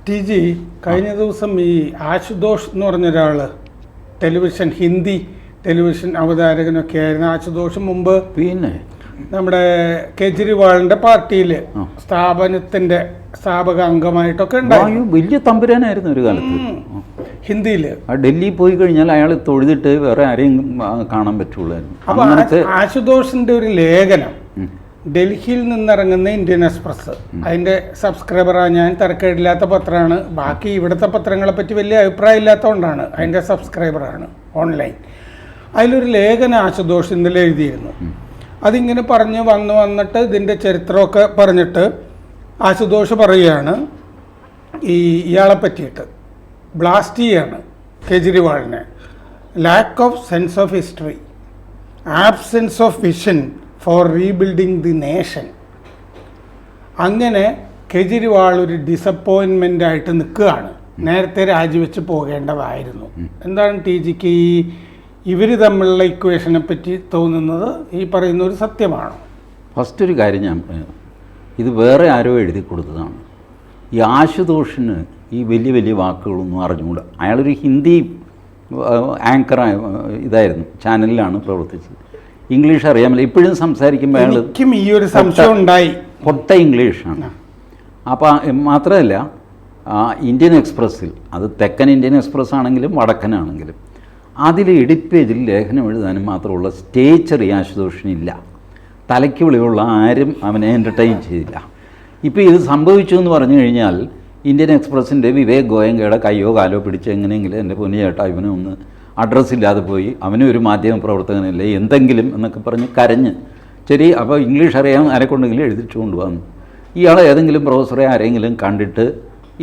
T G കഴിഞ്ഞ ദിവസം ഈ ആശുതോഷ് എന്ന് പറഞ്ഞൊരാൾ ഹിന്ദി ടെലിവിഷൻ അവതാരകനൊക്കെ ആയിരുന്നു. ആശുതോഷ് മുമ്പ് പിന്നെ നമ്മുടെ കേജ്രിവാളിന്റെ പാർട്ടിയിൽ സ്ഥാപനത്തിന്റെ സ്ഥാപക അംഗമായിട്ടൊക്കെ ഉണ്ടായിരുന്നു. വലിയ തമ്പുരാനായിരുന്നു ഒരു കാലത്ത് ഹിന്ദിയില്. ഡൽഹി പോയി കഴിഞ്ഞാൽ അയാൾ തൊഴുതിട്ട് വേറെ ആരെയും കാണാൻ പറ്റുള്ളായിരുന്നു. അപ്പൊ ആശുതോഷിന്റെ ഒരു ലേഖനം ഡൽഹിയിൽ നിന്നിറങ്ങുന്ന ഇന്ത്യൻ എക്സ്പ്രസ്, അതിന്റെ സബ്സ്ക്രൈബറാണ് ഞാൻ. തരക്കേടില്ലാത്ത പത്രമാണ്. ബാക്കി ഇവിടുത്തെ പത്രങ്ങളെ പറ്റി വലിയ അഭിപ്രായം ഇല്ലാത്തതുകൊണ്ടാണ് അതിന്റെ സബ്സ്ക്രൈബറാണ് ഓൺലൈൻ. അതിലൊരു ലേഖനം ആശുതോഷ് ഇന്നലെ എഴുതിയിരുന്നു. അതിങ്ങനെ പറഞ്ഞ് വന്നിട്ട് ഇതിൻ്റെ ചരിത്രമൊക്കെ പറഞ്ഞിട്ട് ആശുതോഷ് പറയുകയാണ് ഇയാളെ പറ്റിയിട്ട് ബ്ലാസ്റ്റ് ചെയ്യാണ് കേജ്രിവാളിനെ. Lack of sense of history, absence of vision for rebuilding the nation. അങ്ങനെ കേജ്രിവാൾ ഒരു ഡിസപ്പോയിൻമെൻ്റ് ആയിട്ട് നിൽക്കുകയാണ്. നേരത്തെ രാജിവെച്ച് പോകേണ്ടതായിരുന്നു. എന്താണ് ടി ജിക്ക് ഇവർ തമ്മിലുള്ള ഇക്വേഷനെ പറ്റി തോന്നുന്നത്? ഈ പറയുന്ന ഒരു സത്യമാണോ? ഫസ്റ്റ് ഒരു കാര്യം ഞാൻ ഇത് വേറെ ആരോ എഴുതി കൊടുത്തതാണ്. ഈ ആശുതോഷിന് ഈ വലിയ വലിയ വാക്കുകളൊന്നും അറിഞ്ഞുകൂടാ. അയാളൊരു ഹിന്ദി ആങ്കർ ഇതായിരുന്നു, ചാനലിലാണ് പ്രവർത്തിച്ചത്. ഇംഗ്ലീഷ് അറിയാമല്ലോ. ഇപ്പോഴും സംസാരിക്കുമ്പോൾ അയാൾ ഈ ഒരു സംശയം ഉണ്ടായി, പൊട്ട ഇംഗ്ലീഷാണ്. അപ്പോൾ മാത്രമല്ല ഇന്ത്യൻ എക്സ്പ്രസ്സിൽ, അത് തെക്കൻ ഇന്ത്യൻ എക്സ്പ്രസ് ആണെങ്കിലും വടക്കനാണെങ്കിലും, അതിൽ എഡിറ്റ് പേജിൽ ലേഖനം എഴുതാനും മാത്രമുള്ള സ്റ്റേച്ചർ ഈ ആശുതോഷിനില്ല. തലയ്ക്ക് വിളിയുള്ള ആരും അവനെ എൻ്റർടൈൻ ചെയ്തില്ല. ഇപ്പോൾ ഇത് സംഭവിച്ചു എന്ന് പറഞ്ഞു കഴിഞ്ഞാൽ ഇന്ത്യൻ എക്സ്പ്രസിൻ്റെ വിവേക് ഗോയങ്കയുടെ കയ്യോ കാലോ പിടിച്ച് എങ്ങനെയെങ്കിലും എൻ്റെ പൊന്നു ചേട്ടാ ഇവനെ ഒന്ന് അഡ്രസ്സില്ലാതെ പോയി, അവനും ഒരു മാധ്യമ പ്രവർത്തകനല്ലേ എന്തെങ്കിലും എന്നൊക്കെ പറഞ്ഞ് കരഞ്ഞ് ശരി. അപ്പോൾ ഇംഗ്ലീഷ് അറിയാൻ ആരെക്കൊണ്ടെങ്കിലും എഴുതിച്ചു കൊണ്ടുവന്നു. ഇയാളെ ഏതെങ്കിലും പ്രൊഫസറെ ആരെങ്കിലും കണ്ടിട്ട്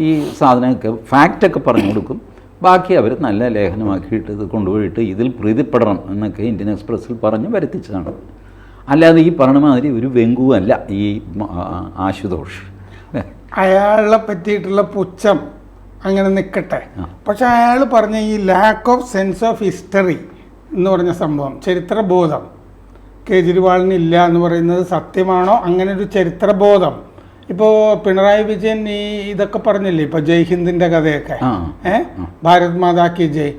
ഈ സാധനമൊക്കെ ഫാക്റ്റൊക്കെ പറഞ്ഞു കൊടുക്കും. ബാക്കി അവർ നല്ല ലേഖനമാക്കിയിട്ട് ഇത് കൊണ്ടുപോയിട്ട് ഇതിൽ പ്രീതിപ്പെടണം എന്നൊക്കെ ഇന്ത്യൻ എക്സ്പ്രസ്സിൽ പറഞ്ഞ് വരുത്തിച്ചതാണ്. അല്ലാതെ ഈ പറഞ്ഞ മാതിരി ഒരു വെങ്കുവല്ല ഈ ആശുതോഷ്. അയാളെ പറ്റിയിട്ടുള്ള പുച്ഛം അങ്ങനെ നിൽക്കട്ടെ. പക്ഷെ അയാൾ പറഞ്ഞ ഈ lakh of sense of history എന്ന് പറഞ്ഞ സംഭവം, ചരിത്രബോധം കേജ്രിവാളിനില്ല എന്ന് പറയുന്നത് സത്യമാണോ? അങ്ങനെ ഒരു ചരിത്രബോധം ഇപ്പോൾ പിണറായി വിജയൻ ഇതൊക്കെ പറഞ്ഞില്ലേ, ഇപ്പോൾ ജയ് ഹിന്ദിൻ്റെ കഥയൊക്കെ, ഭാരത് മാതാ കി ജയ്.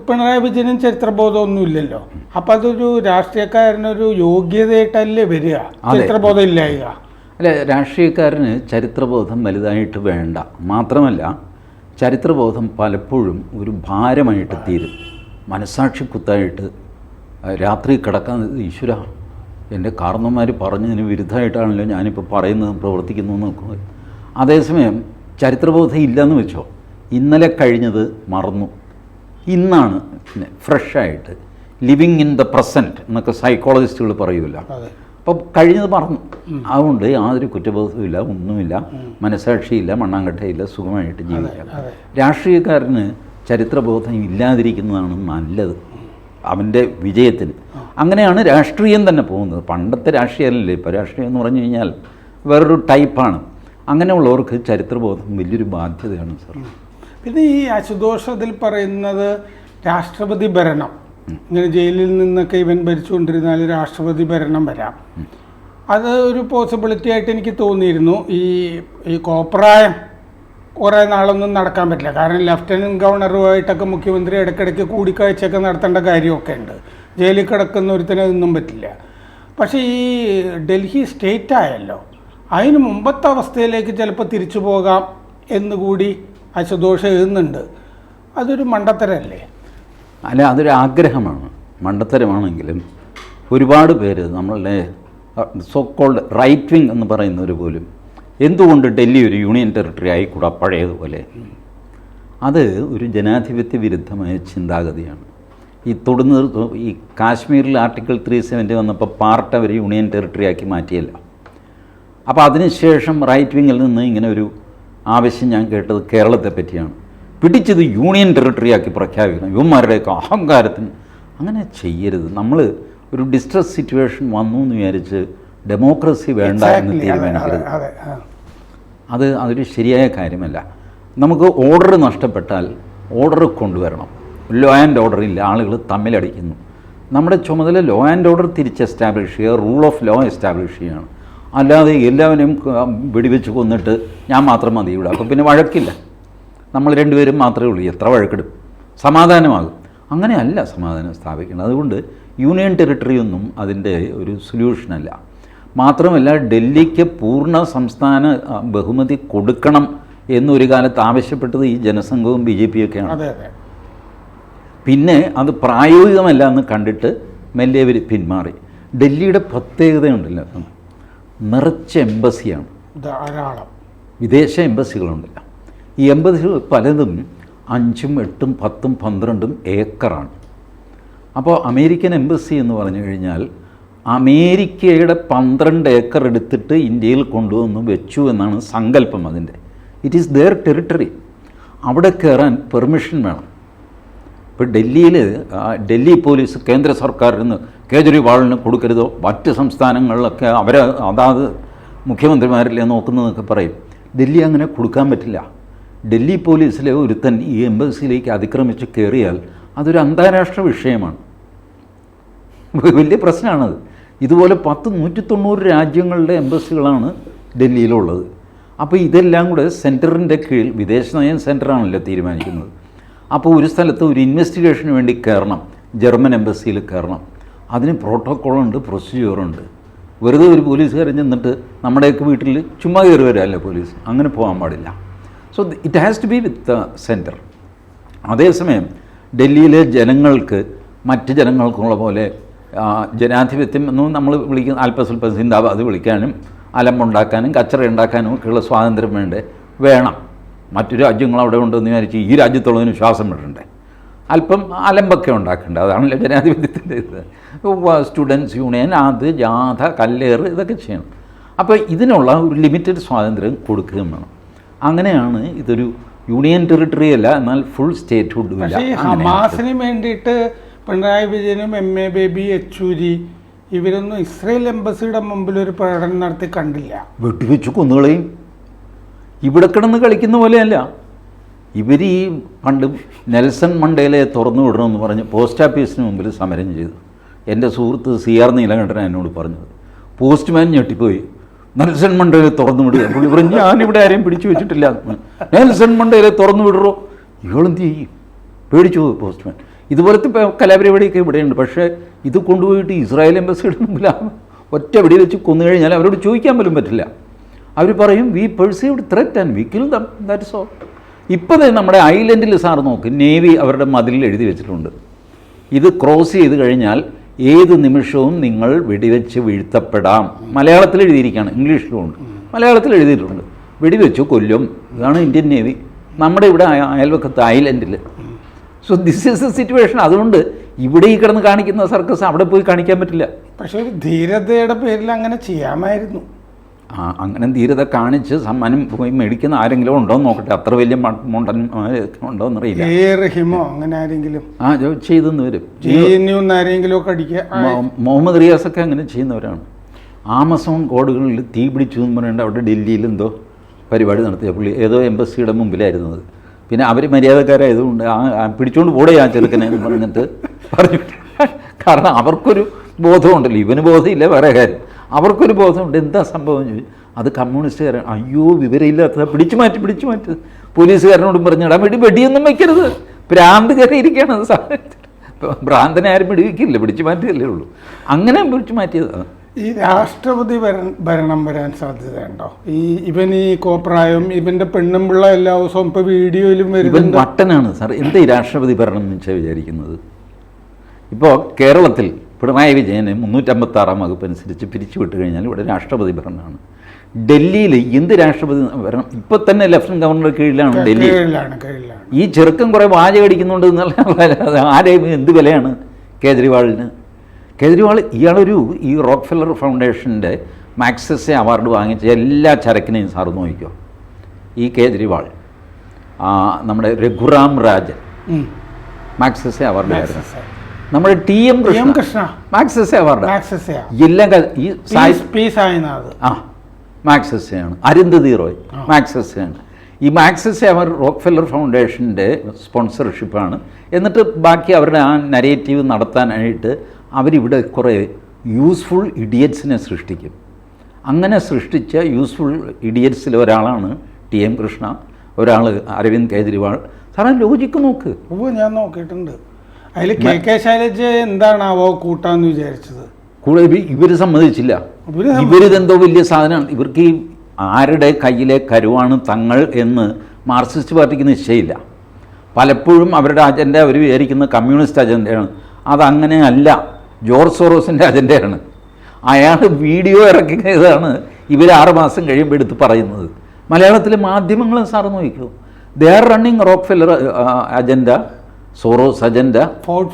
പിണറായി വിജയനും ചരിത്രബോധമൊന്നുമില്ലല്ലോ. അപ്പം അതൊരു രാഷ്ട്രീയക്കാരനൊരു യോഗ്യതയായിട്ടല്ലേ വരിക, ചരിത്രബോധം ഇല്ലായിക. അല്ല, രാഷ്ട്രീയക്കാരന് ചരിത്രബോധം വലുതായിട്ട് വേണ്ട. മാത്രമല്ല ചരിത്രബോധം പലപ്പോഴും ഒരു ഭാരമായിട്ട് തീരും. മനസ്സാക്ഷി കുത്തായിട്ട് രാത്രി കിടക്കാൻ, ഈശ്വര എൻ്റെ കാരണവന്മാർ പറഞ്ഞതിന് വിരുദ്ധമായിട്ടാണല്ലോ ഞാനിപ്പോൾ പറയുന്നതും പ്രവർത്തിക്കുന്നു നോക്കുക. അതേസമയം ചരിത്രബോധം ഇല്ലയെന്ന് വെച്ചോ, ഇന്നലെ കഴിഞ്ഞത് മറന്നു, ഇന്നാണ് ഫ്രഷായിട്ട് ലിവിങ് ഇൻ ദ പ്രസൻറ്റ് എന്നൊക്കെ സൈക്കോളജിസ്റ്റുകൾ പറയുമല്ലോ. അപ്പോൾ കഴിഞ്ഞത് മറന്നു. അതുകൊണ്ട് യാതൊരു കുറ്റബോധവുമില്ല, ഒന്നുമില്ല, മനസാക്ഷിയില്ല, മണ്ണാങ്കട്ടയില്ല, സുഖമായിട്ട് ജീവിക്കാം. രാഷ്ട്രീയക്കാരന് ചരിത്രബോധം ഇല്ലാതിരിക്കുന്നതാണ് നല്ലത് അവൻ്റെ വിജയത്തിന്. അങ്ങനെയാണ് രാഷ്ട്രീയം തന്നെ പോകുന്നത്. പണ്ടത്തെ രാഷ്ട്രീയമല്ലേ ഇപ്പോൾ. രാഷ്ട്രീയം എന്ന് പറഞ്ഞു കഴിഞ്ഞാൽ വേറൊരു ടൈപ്പാണ്. അങ്ങനെയുള്ളവർക്ക് ചരിത്രബോധം വലിയൊരു ബാധ്യതയാണ് സാർ. പിന്നെ ഈ ആശുതോഷ് അതിൽ പറയുന്നത് രാഷ്ട്രപതി ഭരണം, ഇങ്ങനെ ജയിലിൽ നിന്നൊക്കെ ഇവൻ ഭരിച്ചുകൊണ്ടിരുന്നാൽ രാഷ്ട്രപതി ഭരണം വരാം. അത് ഒരു പോസിബിലിറ്റി ആയിട്ട് എനിക്ക് തോന്നിയിരുന്നു. ഈ കോപ്രായം കുറേ നാളൊന്നും നടക്കാൻ പറ്റില്ല. കാരണം ലഫ്റ്റനൻറ്റ് ഗവർണറുമായിട്ടൊക്കെ മുഖ്യമന്ത്രി ഇടയ്ക്കിടയ്ക്ക് കൂടിക്കാഴ്ചയൊക്കെ നടത്തേണ്ട കാര്യമൊക്കെ ഉണ്ട്. ജയിലിൽ കിടക്കുന്ന ഒരുത്തിനൊന്നും പറ്റില്ല. പക്ഷേ ഈ ഡൽഹി സ്റ്റേറ്റ് ആയല്ലോ, അതിന് മുമ്പത്തെ അവസ്ഥയിലേക്ക് ചിലപ്പോൾ തിരിച്ചു പോകാം എന്നുകൂടി ആശുതോഷ് എഴുതുന്നുണ്ട്. അതൊരു മണ്ടത്തരല്ലേ? അല്ല, അതൊരു ആഗ്രഹമാണ്. മണ്ടത്തരമാണെങ്കിലും ഒരുപാട് പേര് നമ്മളുടെ സോ കോൾഡ് റൈറ്റ് വിങ് എന്ന് പറയുന്നവർ പോലും എന്തുകൊണ്ട് ഡൽഹി ഒരു യൂണിയൻ ടെറിട്ടറി ആയിക്കൂടാ പഴയതുപോലെ? അത് ഒരു ജനാധിപത്യ വിരുദ്ധമായ ചിന്താഗതിയാണ്. ഈ കാശ്മീരിൽ ആർട്ടിക്കിൾ 370 വന്നപ്പോൾ പാർട്ട് അവർ യൂണിയൻ ടെറിട്ടറി ആക്കി മാറ്റിയല്ല. അപ്പോൾ അതിനുശേഷം റൈറ്റ് വിങ്ങിൽ നിന്ന് ഇങ്ങനെ ഒരു ആവശ്യം ഞാൻ കേട്ടത് കേരളത്തെ പറ്റിയാണ്. പിടിച്ചത് യൂണിയൻ ടെറിട്ടറി ആക്കി പ്രഖ്യാപിക്കണം. യുവന്മാരുടെയൊക്കെ അഹങ്കാരത്തിന് അങ്ങനെ ചെയ്യരുത്. നമ്മൾ ഒരു ഡിസ്ട്രസ് സിറ്റുവേഷൻ വന്നു എന്ന് വിചാരിച്ച് ഡെമോക്രസി വേണ്ട എന്ന് തീരുമാനിക്കരുത്. അതൊരു ശരിയായ കാര്യമല്ല. നമുക്ക് ഓർഡർ നഷ്ടപ്പെട്ടാൽ ഓർഡർ കൊണ്ടുവരണം. ലോ ആൻഡ് ഓർഡർ ഇല്ല, ആളുകൾ തമ്മിലടിക്കുന്നു. നമ്മുടെ ചുമതല ലോ ആൻഡ് ഓർഡർ തിരിച്ച് എസ്റ്റാബ്ലിഷ് ചെയ്യുക, റൂൾ ഓഫ് ലോ എസ്റ്റാബ്ലിഷ് ചെയ്യുകയാണ്. അല്ലാതെ എല്ലാവരെയും വെടിവെച്ച് കൊന്നിട്ട് ഞാൻ മാത്രം മതി ഇവിടെ, അപ്പോൾ പിന്നെ വഴക്കില്ല. നമ്മൾ രണ്ടുപേരും മാത്രമേ ഉള്ളൂ, എത്ര വഴക്കിടും, സമാധാനമാകും. അങ്ങനെയല്ല സമാധാനം സ്ഥാപിക്കുന്നത്. അതുകൊണ്ട് യൂണിയൻ ടെറിട്ടറി ഒന്നും അതിൻ്റെ ഒരു സൊല്യൂഷനല്ല. മാത്രമല്ല, ഡൽഹിക്ക് പൂർണ്ണ സംസ്ഥാന ബഹുമതി കൊടുക്കണം എന്നൊരു കാലത്ത് ആവശ്യപ്പെട്ടത് ഈ ജനസംഘവും BJP ഒക്കെയാണ്. പിന്നെ അത് പ്രായോഗികമല്ല എന്ന് കണ്ടിട്ട് മെല്ലെ അവർ പിന്മാറി. ഡൽഹിയുടെ പ്രത്യേകതയുണ്ടല്ലോ, നിറച്ച എംബസിയാണ്, ധാരാളം വിദേശ എംബസികളുണ്ടല്ലോ. ഈ എംബസികൾ പലതും 5, 8, 10, 12 ഏക്കറാണ്. അപ്പോൾ അമേരിക്കൻ എംബസി എന്ന് പറഞ്ഞു കഴിഞ്ഞാൽ അമേരിക്കയുടെ 12 ഏക്കർ എടുത്തിട്ട് ഇന്ത്യയിൽ കൊണ്ടുവന്ന് വെച്ചു എന്നാണ് സങ്കല്പം അതിൻ്റെ. It is their territory. അവിടെ കയറാൻ പെർമിഷൻ വേണം. ഇപ്പോൾ ഡൽഹി പോലീസ് കേന്ദ്ര സർക്കാരിന് കേജ്രിവാളിന് കൊടുക്കരുതോ, മറ്റ് സംസ്ഥാനങ്ങളിലൊക്കെ അവരെ അതാത് മുഖ്യമന്ത്രിമാരില്ലേ നോക്കുന്നതൊക്കെ പറയും. ഡൽഹി അങ്ങനെ കൊടുക്കാൻ പറ്റില്ല. ഡൽഹി പോലീസിലെ ഒരുത്തൻ ഈ എംബസിയിലേക്ക് അതിക്രമിച്ച് കയറിയാൽ അതൊരു അന്താരാഷ്ട്ര വിഷയമാണ്, വലിയ പ്രശ്നമാണത്. ഇതുപോലെ 190 രാജ്യങ്ങളുടെ എംബസികളാണ് ഡൽഹിയിലുള്ളത്. അപ്പോൾ ഇതെല്ലാം കൂടെ സെൻറ്ററിൻ്റെ കീഴിൽ, വിദേശ നയം സെൻറ്ററാണല്ലോ തീരുമാനിക്കുന്നത്. അപ്പോൾ ഒരു സ്ഥലത്ത് ഒരു ഇൻവെസ്റ്റിഗേഷന് വേണ്ടി കയറണം, ജർമ്മൻ എംബസിയിൽ കയറണം. അതിന് പ്രോട്ടോക്കോളുണ്ട്, പ്രൊസീജിയറുണ്ട്. വെറുതെ ഒരു പോലീസുകാരൻ ചെന്നിട്ട് നമ്മുടെയൊക്കെ വീട്ടിൽ ചുമ്മാ കയറി വരാമല്ലോ പോലീസ്, അങ്ങനെ പോകാൻ പാടില്ല. So it has to be with the centre. അതേസമയം ഡൽഹിയിലെ ജനങ്ങൾക്ക് മറ്റ് ജനങ്ങൾക്കുള്ള പോലെ ജനാധിപത്യം എന്നും നമ്മൾ വിളിക്കുന്ന അല്പസ്വല്പം സിന്ദാബാദ് വിളിക്കാനും അലമ്പുണ്ടാക്കാനും കച്ചറ ഉണ്ടാക്കാനും ഒക്കെയുള്ള സ്വാതന്ത്ര്യം വേണം. മറ്റു രാജ്യങ്ങൾ അവിടെ ഉണ്ടെന്ന് വിചാരിച്ച് ഈ രാജ്യത്തുള്ളതിന് ശ്വാസം വിടണ്ടേ, അല്പം അലമ്പൊക്കെ ഉണ്ടാക്കേണ്ടത്. അതാണല്ലോ ജനാധിപത്യത്തിൻ്റെ ഇത്. സ്റ്റുഡൻസ് യൂണിയൻ, അത് ജാഥ, കല്ലേറ്, ഇതൊക്കെ ചെയ്യണം. അപ്പോൾ ഇതിനുള്ള ഒരു ലിമിറ്റഡ് സ്വാതന്ത്ര്യം കൊടുക്കുകയും വേണം. അങ്ങനെയാണ് ഇതൊരു യൂണിയൻ ടെറിട്ടറി അല്ല, എന്നാൽ ഫുൾ സ്റ്റേറ്റ്ഹുഡ് ഇല്ല. ഹമാസിന് വേണ്ടിയിട്ട് പിണറായി വിജയനും MA ബേബി, യെച്ചൂരി ഇവരൊന്നും ഇസ്രയേൽ എംബസിയുടെ മുമ്പിൽ ഒരു പ്രകടനം നടത്തി കണ്ടില്ല. വെട്ടിവെച്ച് കൊന്നുകളയും. ഇവിടെ കിടന്ന് കളിക്കുന്ന പോലെയല്ല. ഇവർ ഈ പണ്ട് നെൽസൺ മണ്ടേലയെ തുറന്നു വിടണമെന്ന് പറഞ്ഞ് പോസ്റ്റ് ഓഫീസിന് മുമ്പിൽ സമരം ചെയ്തു. എൻ്റെ സുഹൃത്ത് CR നീലകണ്ഠൻ എന്നോട് പറഞ്ഞത്. പോസ്റ്റ്മാൻ ഞെട്ടിപ്പോയി, നെൽസൺ മണ്ടേലെ തുറന്നു വിടുക. പുള്ളി പറഞ്ഞു, ഞാനിവിടെ ആരെയും പിടിച്ചു വെച്ചിട്ടില്ല. നെൽസൺ മണ്ടേലെ തുറന്നു വിടുറോ? ഇയാളെന്ത് ചെയ്യും? പേടിച്ചു പോയി പോസ്റ്റ്മാൻ. ഇതുപോലത്തെ കലാപരിപാടിയൊക്കെ ഇവിടെയുണ്ട്. പക്ഷേ ഇത് കൊണ്ടുപോയിട്ട് ഇസ്രായേൽ എംബസിയുടെ മുമ്പിൽ ഒറ്റ വെടി വെച്ച് കൊന്നു കഴിഞ്ഞാൽ അവരോട് ചോദിക്കാൻ പോലും പറ്റില്ല. അവർ പറയും, we perceived threat and we kill them, that is all. ഇപ്പോൾ നമ്മുടെ ഐലൻഡിൽ സാർ നോക്ക്, നേവി അവരുടെ മതിലിൽ എഴുതി വെച്ചിട്ടുണ്ട്, ഇത് ക്രോസ് ചെയ്ത് കഴിഞ്ഞാൽ ഏത് നിമിഷവും നിങ്ങൾ വെടിവെച്ച് വീഴ്ത്തപ്പെടാം. മലയാളത്തിൽ എഴുതിയിരിക്കുകയാണ്, ഇംഗ്ലീഷിലുമുണ്ട്, മലയാളത്തിൽ എഴുതിയിട്ടുണ്ട്. വെടിവെച്ച് കൊല്ലും. ഇതാണ് ഇന്ത്യൻ നേവി നമ്മുടെ ഇവിടെ അയൽവക്കത്ത് ഐലൻഡിൽ. So this is a situation. അതുകൊണ്ട് ഇവിടെ ഈ കിടന്ന് കാണിക്കുന്ന സർക്കസ് അവിടെ പോയി കാണിക്കാൻ പറ്റില്ല. പക്ഷേ ഒരു ധീരതയുടെ പേരിൽ അങ്ങനെ ചെയ്യാമായിരുന്നു. അങ്ങനെ ധീരത കാണിച്ച് സമ്മാനം പോയി മേടിക്കുന്ന ആരെങ്കിലും ഉണ്ടോ എന്ന് നോക്കട്ടെ. അത്ര വലിയ മണ്ടൻ ഉണ്ടോ എന്നറിയില്ല. അങ്ങനെ ആരെങ്കിലും ചെയ്തെന്ന് വരും. മുഹമ്മദ് റിയാസൊക്കെ അങ്ങനെ ചെയ്യുന്നവരാണ്. ആമസോൺ കോഡുകളിൽ തീ പിടിച്ചു എന്ന് പറഞ്ഞിട്ട് അവിടെ ഡൽഹിയിൽ എന്തോ പരിപാടി നടത്തിയ പുള്ളി ഏതോ എംബസിയുടെ മുമ്പിലായിരുന്നത്. പിന്നെ അവർ മര്യാദക്കാരായതുകൊണ്ട് പിടിച്ചുകൊണ്ട് പോടെ ആ ചെറുക്കനെ എന്ന് പറഞ്ഞിട്ട് പറഞ്ഞു. കാരണം അവർക്കൊരു ബോധമുണ്ടല്ലോ, ഇവന് ബോധമില്ല, വേറെ കാര്യം. അവർക്കൊരു ബോധമുണ്ട്. എന്താ സംഭവം ചോദിച്ചു. അത് കമ്മ്യൂണിസ്റ്റുകാരൻ. അയ്യോ വിവരമില്ലാത്ത പിടിച്ചു മാറ്റി പോലീസുകാരനോടും പറഞ്ഞിടാൻ വേണ്ടി വെടിയൊന്നും വയ്ക്കരുത്, ഭ്രാന്ത് കയറിയിരിക്കുകയാണ്. അത് സാഹചര്യം ഭ്രാന്തനെ ആരും വെടിവെക്കില്ല, പിടിച്ചു മാറ്റിയല്ലേ ഉള്ളൂ. അങ്ങനെ പിടിച്ചു മാറ്റിയതാണ്. ഈ രാഷ്ട്രപതി ഭരണം വരാൻ സാധ്യതയുണ്ടോ? ഇവൻ ഈ കോപ്രായം, ഇവന്റെ പെണ്ണും പിള്ള എല്ലാ ദിവസവും ഇപ്പൊ വീഡിയോയിലും ഇവൻ വട്ടനാണ് സാർ. എന്താ ഈ രാഷ്ട്രപതി ഭരണം എന്ന് വെച്ചാൽ വിചാരിക്കുന്നത്? ഇപ്പോൾ കേരളത്തിൽ പിണറായി വിജയന് 356 വകുപ്പ് അനുസരിച്ച് പിരിച്ചുവിട്ട് കഴിഞ്ഞാൽ ഇവിടെ രാഷ്ട്രപതി ഭരണമാണ്. ഡൽഹിയിൽ എന്ത് രാഷ്ട്രപതി ഭരണം? ഇപ്പൊ തന്നെ ലഫ്റ്റനന്റ് ഗവർണറുടെ കീഴിലാണ് ഡൽഹി. ഈ ചെറുക്കം കുറെ വാചകടിക്കുന്നുണ്ട് എന്നുള്ള ആരെയും എന്ത് വിലയാണ് കേജ്രിവാളിന്? കേജ്രിവാൾ ഇയാളൊരു ഈ റോക്ക്ഫെല്ലർ ഫൗണ്ടേഷൻ്റെ മാക്സസെ അവാർഡ് വാങ്ങിച്ച എല്ലാ ചരക്കിനെയും സാർ നോക്കിക്കോ. ഈ കേജ്രിവാൾ, നമ്മുടെ രഘുറാം രാജൻ മാക്സസെ അവാർഡായിരുന്നു. നമ്മുടെ TM കൃഷ്ണ മാക്സസെ അവാർഡ്. എല്ലാം ഈ മാക്സസെയാണ്. അരുന്ധതി റോയ് മാക്സസെയാണ്. ഈ മാക്സസെ അവർ റോക്ക്ഫെല്ലർ ഫൗണ്ടേഷൻ്റെ സ്പോൺസർഷിപ്പാണ്. എന്നിട്ട് ബാക്കി അവരുടെ ആ നരേറ്റീവ് നടത്താനായിട്ട് അവരിവിടെ കുറേ യൂസ്ഫുൾ ഇഡിയറ്റ്സിനെ സൃഷ്ടിക്കും. അങ്ങനെ സൃഷ്ടിച്ച യൂസ്ഫുൾ ഇഡിയറ്റ്സിൽ ഒരാളാണ് TM കൃഷ്ണ. ഒരാൾ അരവിന്ദ് കേജ്രിവാൾ. സാറേ ലോജിക്ക് നോക്ക്. ഞാൻ നോക്കിയിട്ടുണ്ട്. അതിൽ കെ ശൈലജ എന്താണാവോ കൂട്ടാന്ന് വിചാരിച്ചത്. കൂടെ ഇവർ സമ്മതിച്ചില്ല. ഇവരിതെന്തോ വലിയ സാധനമാണ്. ഇവർക്ക് ഈ ആരുടെ കയ്യിലെ കരുവാണ് തങ്ങൾ എന്ന് മാർക്സിസ്റ്റ് പാർട്ടിക്ക് നിശ്ചയമില്ല. പലപ്പോഴും അവരുടെ അജണ്ട അവർ വിചാരിക്കുന്ന കമ്മ്യൂണിസ്റ്റ് അജണ്ടയാണ്. അതങ്ങനെ അല്ല, ജോർജ് സോറോസിൻ്റെ അജണ്ടയാണ്. അയാൾ വീഡിയോ ഇറക്കിയതാണ് ഇവർ 6 മാസം കഴിയുമ്പോൾ എടുത്ത് പറയുന്നത്. മലയാളത്തിലെ മാധ്യമങ്ങളും സാറ് നോക്കിക്കോ, they are running Rockefeller agenda, sorrows agenda, Ford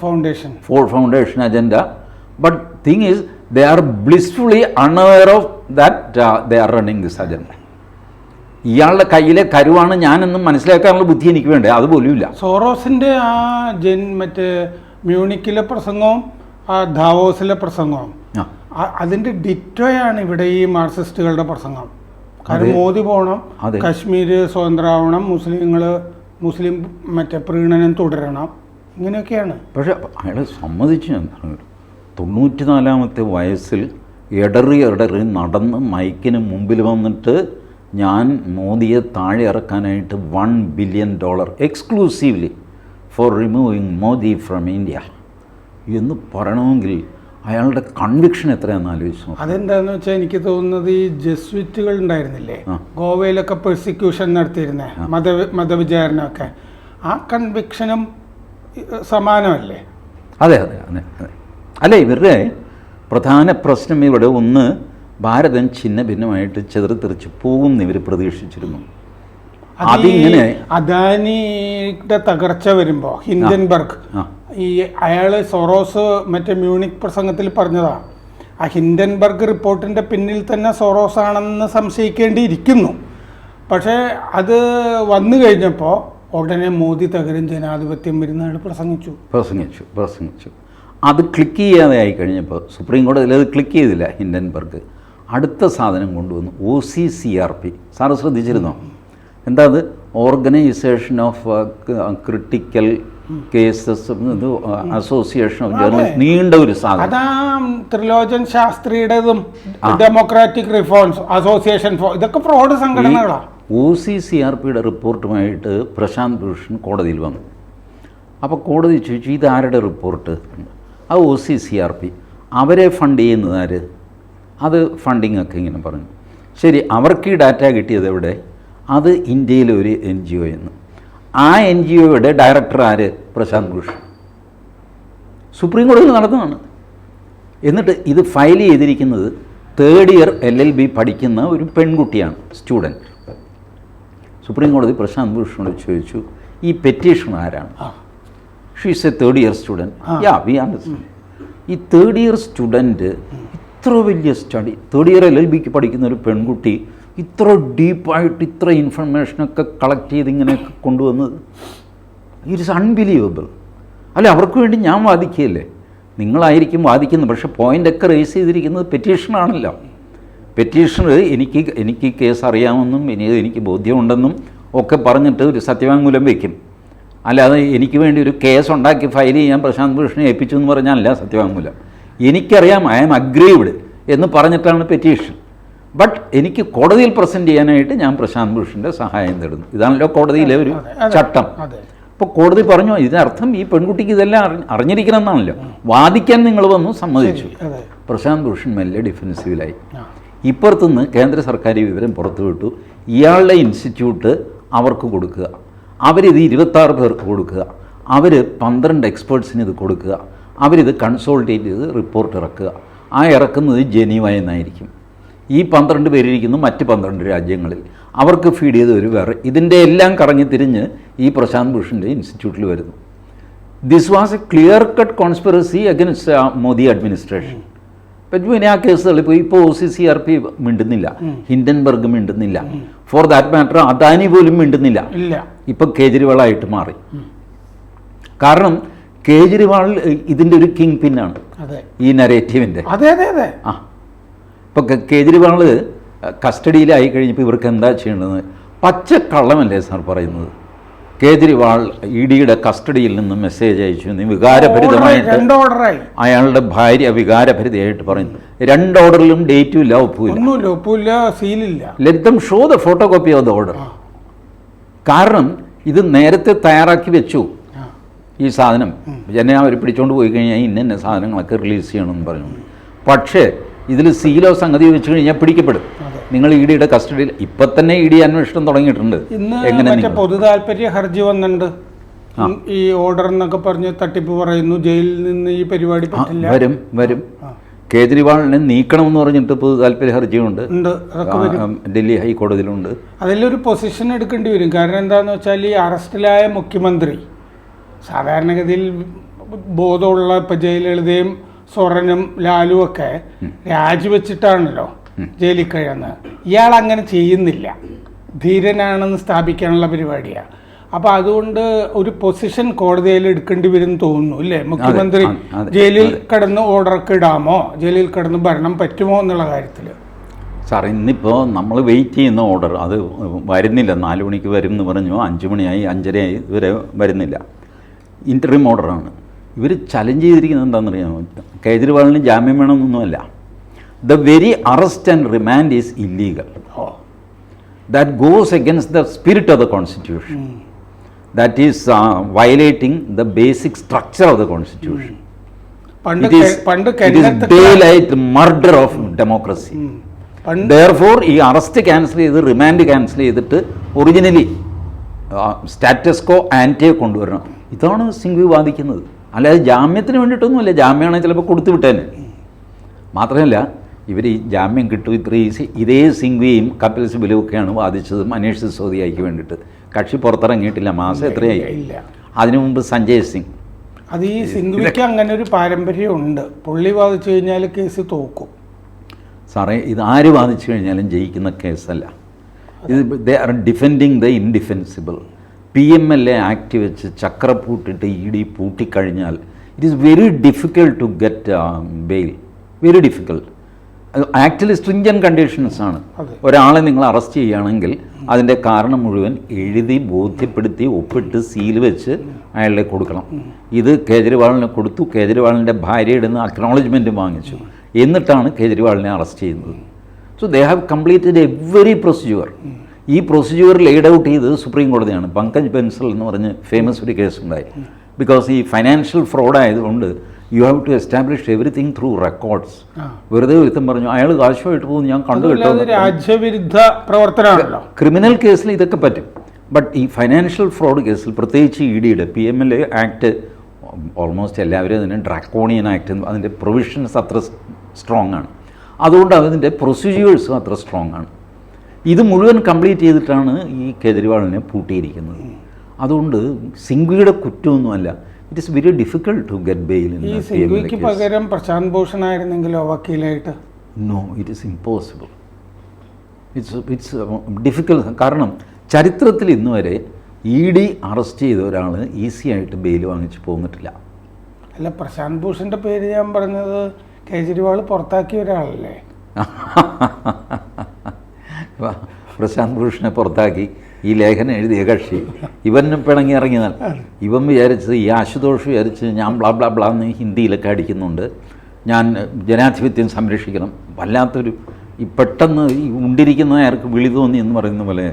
foundation agenda. But thing is they are blissfully unaware of that they are running this agenda. ഇയാളുടെ കയ്യിലെ കരുവാണ് ഞാനെന്നും മനസ്സിലാക്കാനുള്ള ബുദ്ധി എനിക്ക് വേണ്ടേ, അതുപോലും ഇല്ല. സോറോസിന്റെ ആ മറ്റേ മ്യൂണിക്കിലെ പ്രസംഗവും ആ ദാവോസിലെ പ്രസംഗവും അതിന്റെ ഡിറ്റോയാണ് ഇവിടെ ഈ മാർക്സിസ്റ്റുകളുടെ പ്രസംഗം. കാരണം മോദി പോകണം, കശ്മീർ സ്വതന്ത്രമാവണം, മുസ്ലിം മറ്റേ പ്രീണനം തുടരണം, ഇങ്ങനെയൊക്കെയാണ്. പക്ഷെ അയാൾ സമ്മതിച്ചു. 94-ാമത്തെ വയസ്സിൽ ഇടറി നടന്ന് മൈക്കിന് മുമ്പിൽ വന്നിട്ട് ഞാൻ മോദിയെ താഴെ ഇറക്കാനായിട്ട് $1 billion exclusively for removing Modi from India എന്ന് പറയണമെങ്കിൽ അയാളുടെ കൺവിക്ഷൻ എത്രയാണെന്ന് ആലോചിച്ചു. അതെന്താണെന്ന് വെച്ചാൽ എനിക്ക് തോന്നുന്നത് ഈ ജസ്വിറ്റുകൾ ഉണ്ടായിരുന്നില്ലേ ഗോവയിലൊക്കെ പെർസിക്യൂഷൻ നടത്തിയിരുന്നേ, മതവിചാരണമൊക്കെ, ആ കൺവിക്ഷനും സമാനമല്ലേ? അതെ അതെ അതെ അതെ. അല്ല, ഇവരുടെ പ്രധാന പ്രശ്നം ഇവിടെ ഒന്ന്, ഭാരതം ഛിന്ന ഭിന്നമായിട്ട് ചെറുതെറിച്ച് പോകുമെന്ന് ഇവർ പ്രതീക്ഷിച്ചിരുന്നു. അതിങ്ങനെ അദാനിയുടെ തകർച്ച വരുമ്പോൾ ഹിൻഡൻബർഗ് അയാള് സൊറോസ് മറ്റേ മ്യൂണിക് പ്രസംഗത്തിൽ പറഞ്ഞതാ, ആ ഹിൻഡൻബർഗ് റിപ്പോർട്ടിന്റെ പിന്നിൽ തന്നെ സൊറോസ് ആണെന്ന് സംശയിക്കേണ്ടിയിരിക്കുന്നു. പക്ഷേ അത് വന്നു കഴിഞ്ഞപ്പോൾ ഉടനെ മോദി തകരും, ജനാധിപത്യം വരുന്നയാൾ പ്രസംഗിച്ചു. അത് ക്ലിക്ക് ചെയ്യാതെ ആയി കഴിഞ്ഞപ്പോൾ സുപ്രീം കോടതിയിൽ അത് ക്ലിക്ക് ചെയ്തില്ല ഹിൻഡൻബർഗ്. അടുത്ത സാധനം കൊണ്ടുവന്നു, OCCRP. സാറ് ശ്രദ്ധിച്ചിരുന്നോ? എന്താ അത്? Organisation of critical cases association of journalist. നീണ്ട ഒരു സാധനം. അതാ ത്രിലോചൻ ശാസ്ത്രിയുടേതും ഡെമോക്രാറ്റിക് റിഫോംസ് അസോസിയേഷൻ, ഇതൊക്കെ ഫ്രോഡ് സംഘടനകളാണ്. OCCRPയുടെ റിപ്പോർട്ടുമായിട്ട് പ്രശാന്ത് ഭൂഷൺ കോടതിയിൽ വന്നു. അപ്പോൾ കോടതി ചോദിച്ചു, ഇതാരുടെ റിപ്പോർട്ട്? ആ OCCRP. അവരെ ഫണ്ട് ചെയ്യുന്നത് ആര്? അത് ഫണ്ടിങ് ഒക്കെ ഇങ്ങനെ പറഞ്ഞു. ശരി, അവർക്ക് ഈ ഡാറ്റ കിട്ടിയത് എവിടെ? അത് ഇന്ത്യയിലെ ഒരു NGO എന്ന്. ആ NGOയുടെ ഡയറക്ടർ ആര്? പ്രശാന്ത് ഭൂഷൺ. സുപ്രീം കോടതിയിൽ നടന്നതാണ്. എന്നിട്ട് ഇത് ഫയൽ ചെയ്തിരിക്കുന്നത് 3rd ഇയർ LLB പഠിക്കുന്ന ഒരു പെൺകുട്ടിയാണ്, സ്റ്റുഡൻറ്റ്. സുപ്രീം കോടതി പ്രശാന്ത് ഭൂഷണോട് ചോദിച്ചു, ഈ പെറ്റീഷൻ ആരാണ്? She is A 3rd year student. We understand. ഈ 3rd ഇയർ സ്റ്റുഡൻറ്റ് ഇത്ര വലിയ സ്റ്റഡി, 3rd ഇയർ LLBക്ക് പഠിക്കുന്ന ഒരു പെൺകുട്ടി ഇത്ര ഡീപ്പായിട്ട് ഇത്ര ഇൻഫർമേഷനൊക്കെ കളക്ട് ചെയ്ത് ഇങ്ങനെയൊക്കെ കൊണ്ടുവന്നത്, ഇറ്റ് ഇസ് അൺബിലീവബിൾ. അല്ല, അവർക്ക് വേണ്ടി ഞാൻ വാദിക്കുകയല്ലേ? നിങ്ങളായിരിക്കും വാദിക്കുന്നത്, പക്ഷേ പോയിൻ്റൊക്കെ റേസ് ചെയ്തിരിക്കുന്നത് പെറ്റീഷനാണല്ലോ. പെറ്റീഷണർ എനിക്ക് കേസ് അറിയാമെന്നും എനിക്ക് ബോധ്യമുണ്ടെന്നും ഒക്കെ പറഞ്ഞിട്ട് ഒരു സത്യവാങ്മൂലം വയ്ക്കും. അല്ലാതെ എനിക്ക് വേണ്ടി ഒരു കേസ് ഉണ്ടാക്കി ഫയൽ ചെയ്യാൻ പ്രശാന്ത് ഭൂഷണെ ഏൽപ്പിച്ചു എന്ന് പറഞ്ഞാലല്ല സത്യവാങ്മൂലം. എനിക്കറിയാം, ഐ ആം അഗ്രീവ്ഡ് എന്ന് പറഞ്ഞിട്ടാണ് പെറ്റീഷൻ. ബട്ട് എനിക്ക് കോടതിയിൽ പ്രസൻറ്റ് ചെയ്യാനായിട്ട് ഞാൻ പ്രശാന്ത് ഭൂഷൻ്റെ സഹായം തേടുന്നു. ഇതാണല്ലോ കോടതിയിലെ ഒരു ചട്ടം. അപ്പോൾ കോടതി പറഞ്ഞു, ഇതിനർത്ഥം ഈ പെൺകുട്ടിക്ക് ഇതെല്ലാം അറിഞ്ഞിരിക്കണം എന്നാണല്ലോ. വാദിക്കാൻ നിങ്ങൾ വന്നു, സമ്മതിച്ചു. പ്രശാന്ത് ഭൂഷൺ മെല്ലെ ഡിഫെൻസീവിലായി. ഇപ്പുറത്തുനിന്ന് കേന്ദ്ര സർക്കാർ വിവരം പുറത്തുവിട്ടു, ഇയാളുടെ ഇൻസ്റ്റിറ്റ്യൂട്ട് അവർക്ക് കൊടുക്കുക, അവരിത് 26 പേർക്ക് കൊടുക്കുക, അവർ 12 എക്സ്പേർട്സിന് ഇത് കൊടുക്കുക, അവരിത് കൺസോൾട്ടേറ്റ് ചെയ്ത് റിപ്പോർട്ട് ഇറക്കുക. ആ ഇറക്കുന്നത് ജനീവ എന്നായിരിക്കും. ഈ 12 പേരിരിക്കുന്നു മറ്റ് 12 രാജ്യങ്ങളിൽ, അവർക്ക് ഫീഡ് ചെയ്ത് ഒരു വേറെ. ഇതിൻ്റെ എല്ലാം കറങ്ങി തിരിഞ്ഞ് ഈ പ്രശാന്ത് ഭൂഷൻ്റെ ഇൻസ്റ്റിറ്റ്യൂട്ടിൽ വരുന്നു. This was A clear cut conspiracy against Modi administration. പിന്നെ ആ കേസുകളിൽ ഇപ്പോൾ OCCRP മിണ്ടുന്നില്ല, ഹിൻഡൻബർഗ് മിണ്ടുന്നില്ല, ഫോർ ദാറ്റ് മാറ്റർ അദാനി പോലും മിണ്ടുന്നില്ല. ഇപ്പം കേജ്രിവാളായിട്ട് മാറി. കാരണം കേജ്രിവാൾ ഇതിൻ്റെ ഒരു കിങ് പിന്നാണ് ഈ നരേറ്റീവിൻ്റെ. ആ, ഇപ്പം കേജ്രിവാൾ കസ്റ്റഡിയിലായി കഴിഞ്ഞപ്പോൾ ഇവർക്ക് എന്താ ചെയ്യേണ്ടത്? പച്ചക്കള്ളമല്ലേ സാർ പറയുന്നത്? കേജ്രിവാൾ EDയുടെ കസ്റ്റഡിയിൽ നിന്ന് മെസ്സേജ് അയച്ചു, വികാരഭരിതമായിട്ട് അയാളുടെ ഭാര്യ വികാരഭരിതയായിട്ട് പറയുന്നു. 2 ഓർഡറിലും ഡേറ്റും ഇല്ല, ഒപ്പുമില്ല, സീലില്ല. Let them show the photocopy of the order. കാരണം ഇത് നേരത്തെ തയ്യാറാക്കി വെച്ചു. ഈ സാധനം എന്നെ അവർ പിടിച്ചുകൊണ്ട് പോയി കഴിഞ്ഞാൽ ഇന്ന സാധനങ്ങളൊക്കെ റിലീസ് ചെയ്യണമെന്ന് പറഞ്ഞു. പക്ഷേ ഇതിൽ സീലോ സംഗതി വെച്ച് കഴിഞ്ഞാൽ പിടിക്കപ്പെടും. നിങ്ങൾ ഇ ഡിയുടെ കസ്റ്റഡിയിൽ ഇപ്പം തന്നെ ഇ ഡി അന്വേഷണം തുടങ്ങിയിട്ടുണ്ട്. ഇന്ന് പൊതു താല്പര്യ ഹർജി വന്നിട്ടുണ്ട്. ഈ ഓർഡർ എന്നൊക്കെ പറഞ്ഞ് തട്ടിപ്പ് പറയുന്നു, ജയിലിൽ നിന്ന് ഈ പരിപാടി വരും. കേജ്രിവാളിനെ നീക്കണമെന്ന് പറഞ്ഞിട്ട് പൊതു താല്പര്യ ഹർജിയുണ്ട്, ഡൽഹി ഹൈക്കോടതിയിലുണ്ട്. അതിലൊരു പൊസിഷൻ എടുക്കേണ്ടി വരും. കാരണം എന്താണെന്ന് വെച്ചാൽ ഈ അറസ്റ്റിലായ മുഖ്യമന്ത്രി സാധാരണഗതിയിൽ ബോധമുള്ള ഇപ്പം ജയലളിതയും സോറനും ലാലും ഒക്കെ രാജിവെച്ചിട്ടാണല്ലോ ജയിലിൽ കഴിയുന്നത്. ഇയാൾ അങ്ങനെ ചെയ്യുന്നില്ല, ധീരനാണെന്ന് സ്ഥാപിക്കാനുള്ള പരിപാടിയാണ്. അപ്പോൾ അതുകൊണ്ട് ഒരു പൊസിഷൻ കോടതിയിൽ എടുക്കേണ്ടി വരും തോന്നുന്നു അല്ലേ? മുഖ്യമന്ത്രി ജയിലിൽ കിടന്ന് ഓർഡറൊക്കെ ഇടാമോ, ജയിലിൽ കിടന്ന് ഭരണം പറ്റുമോ എന്നുള്ള കാര്യത്തിൽ. സാർ ഇന്നിപ്പോൾ നമ്മൾ വെയിറ്റ് ചെയ്യുന്ന ഓർഡർ അത് വരുന്നില്ല. 4 മണിക്ക് വരും എന്ന് പറഞ്ഞു, 5 മണിയായി 5:30 ഇതുവരെ വരുന്നില്ല. ഇൻ്ററിം ഓർഡറാണ്. ഇവർ ചലഞ്ച് ചെയ്തിരിക്കുന്നത് എന്താണെന്നറിയാമോ? കേജ്രിവാളിന് ജാമ്യം വേണമെന്നൊന്നുമല്ല. The very arrest and remand is illegal. That goes against the spirit of the constitution. That is violating the basic structure of the constitution. It is daylight murder of democracy. Therefore, ഈ arrest cancel ചെയ്ത് remand cancel ചെയ്തിട്ട് originally status കോ ആൻറ്റിയെ കൊണ്ടുവരണം. ഇതാണ് സിംഗ്വി വാദിക്കുന്നത്. അല്ലാതെ ജാമ്യത്തിന് വേണ്ടിയിട്ടൊന്നുമല്ല. ജാമ്യമാണെങ്കിൽ ചിലപ്പോൾ കൊടുത്തു വിട്ടേനെ. മാത്രമല്ല ഇവർ ഈ ജാമ്യം കിട്ടും ഇത്ര ഈസി. ഇതേ സിംഗ്വിയും കപിൽ സിബലുമൊക്കെയാണ് വാദിച്ചത് മനീഷ് സിസോദിയയ്ക്ക് വേണ്ടിയിട്ട്. കക്ഷി പുറത്തിറങ്ങിയിട്ടില്ല. മാസം എത്രയായി? അതിനു മുമ്പ് സഞ്ജയ് സിംഗ്. അത് ഈ സിംഗ്വിക്ക് അങ്ങനെ ഒരു പാരമ്പര്യം ഉണ്ട്. പുള്ളി വാദിച്ചു കഴിഞ്ഞാൽ കേസ് തോക്കും. സാറേ ഇത് ആര് വാദിച്ചു കഴിഞ്ഞാലും ജയിക്കുന്ന കേസല്ല. ഇത് they are defending the indefensible. PMLA act വെച്ച് ചക്ര പൂട്ടിട്ട് ED പൂട്ടിക്കഴിഞ്ഞാൽ it is very difficult to get bail. Very difficult. Actually stringent conditions ആണ്. ഒരാളെ നിങ്ങൾ അറസ്റ്റ് ചെയ്യുകയാണെങ്കിൽ അതിൻ്റെ കാരണം മുഴുവൻ എഴുതി ബോധ്യപ്പെടുത്തി ഒപ്പിട്ട് സീൽ വെച്ച് അയാളെ കൊടുക്കണം. ഇത് കേജ്രിവാളിനെ കൊടുത്തു. കേജ്രിവാളിൻ്റെ ഭാര്യയുടെ നിന്ന് അക്നോളജ്മെൻറ്റ് വാങ്ങിച്ചു. എന്നിട്ടാണ് കേജ്രിവാളിനെ അറസ്റ്റ് ചെയ്യുന്നത്. So they have completed every procedure. ഈ പ്രൊസീജിയർ ലെയ്ഡ് ഔട്ട് ചെയ്ത് സുപ്രീം കോടതിയാണ്. പങ്കജ് ബൻസൽ എന്ന് പറഞ്ഞ് ഫേമസ് ഒരു കേസ് ഉണ്ടായി. ബിക്കോസ് ഈ ഫൈനാൻഷ്യൽ ഫ്രോഡ് ആയതുകൊണ്ട് you have to establish everything through records. വെറുതെ ഒരുത്തം പറഞ്ഞു അയാൾ കാശുമായിട്ട് പോകുന്നു ഞാൻ കണ്ടു കിട്ടും. രാജ്യവിരുദ്ധ പ്രവർത്തനമാണല്ലോ. ക്രിമിനൽ കേസിൽ ഇതൊക്കെ പറ്റും. ബട്ട് ഈ ഫൈനാൻഷ്യൽ ഫ്രോഡ് കേസിൽ പ്രത്യേകിച്ച് EDയുടെ PMLA ആക്ട് ഓൾമോസ്റ്റ് എല്ലാവരും അതിന് ഡ്രാക്കോണിയൻ ആക്ട് അതിൻ്റെ പ്രൊവിഷൻസ് അത്ര സ്ട്രോങ് ആണ്. അതുകൊണ്ട് അതിൻ്റെ പ്രൊസീജിയേഴ്സും അത്ര സ്ട്രോങ് ആണ്. ഇത് മുഴുവൻ കംപ്ലീറ്റ് ചെയ്തിട്ടാണ് ഈ കേജ്രിവാളിനെ പൂട്ടിയിരിക്കുന്നത്. അതുകൊണ്ട് സിംഗ്വിയുടെ കുറ്റമൊന്നുമല്ല. It is very difficult to get bail. ഈ സിംഗ്വിക്ക് പകരം പ്രശാന്ത് ഭൂഷൺ ആയിരുന്നെങ്കിലോ വക്കീലായിട്ട്? No, it is impossible. It's difficult. കാരണം ചരിത്രത്തിൽ ഇന്ന് വരെ ED അറസ്റ്റ് ചെയ്ത ഒരാൾ ഈസി ആയിട്ട് ബെയിൽ വാങ്ങിച്ച് പോന്നിട്ടില്ല. അല്ല, പ്രശാന്ത് ഭൂഷൻ്റെ പേര് ഞാൻ പറഞ്ഞത് കേജ്രിവാൾ പുറത്താക്കിയ ഒരാളല്ലേ? പ്രശാന്ത് ഭൂഷണെ പുറത്താക്കി ഈ ലേഖനം എഴുതിയ കക്ഷി ഇവന് പിണങ്ങി ഇറങ്ങിയാൽ ഇവൻ വിചാരിച്ചത് ഈ ആശുതോഷ് വിചാരിച്ച് ഞാൻ ബ്ലാ ബ്ലാ ബ്ലാ എന്ന് ഹിന്ദിയിലൊക്കെ അടിക്കുന്നുണ്ട്, ഞാൻ ജനാധിപത്യം സംരക്ഷിക്കണം. വല്ലാത്തൊരു ഈ പെട്ടെന്ന് ഈ ഉണ്ടിരിക്കുന്ന ആർക്ക് വിളി തോന്നി എന്ന് പറയുന്ന പോലെ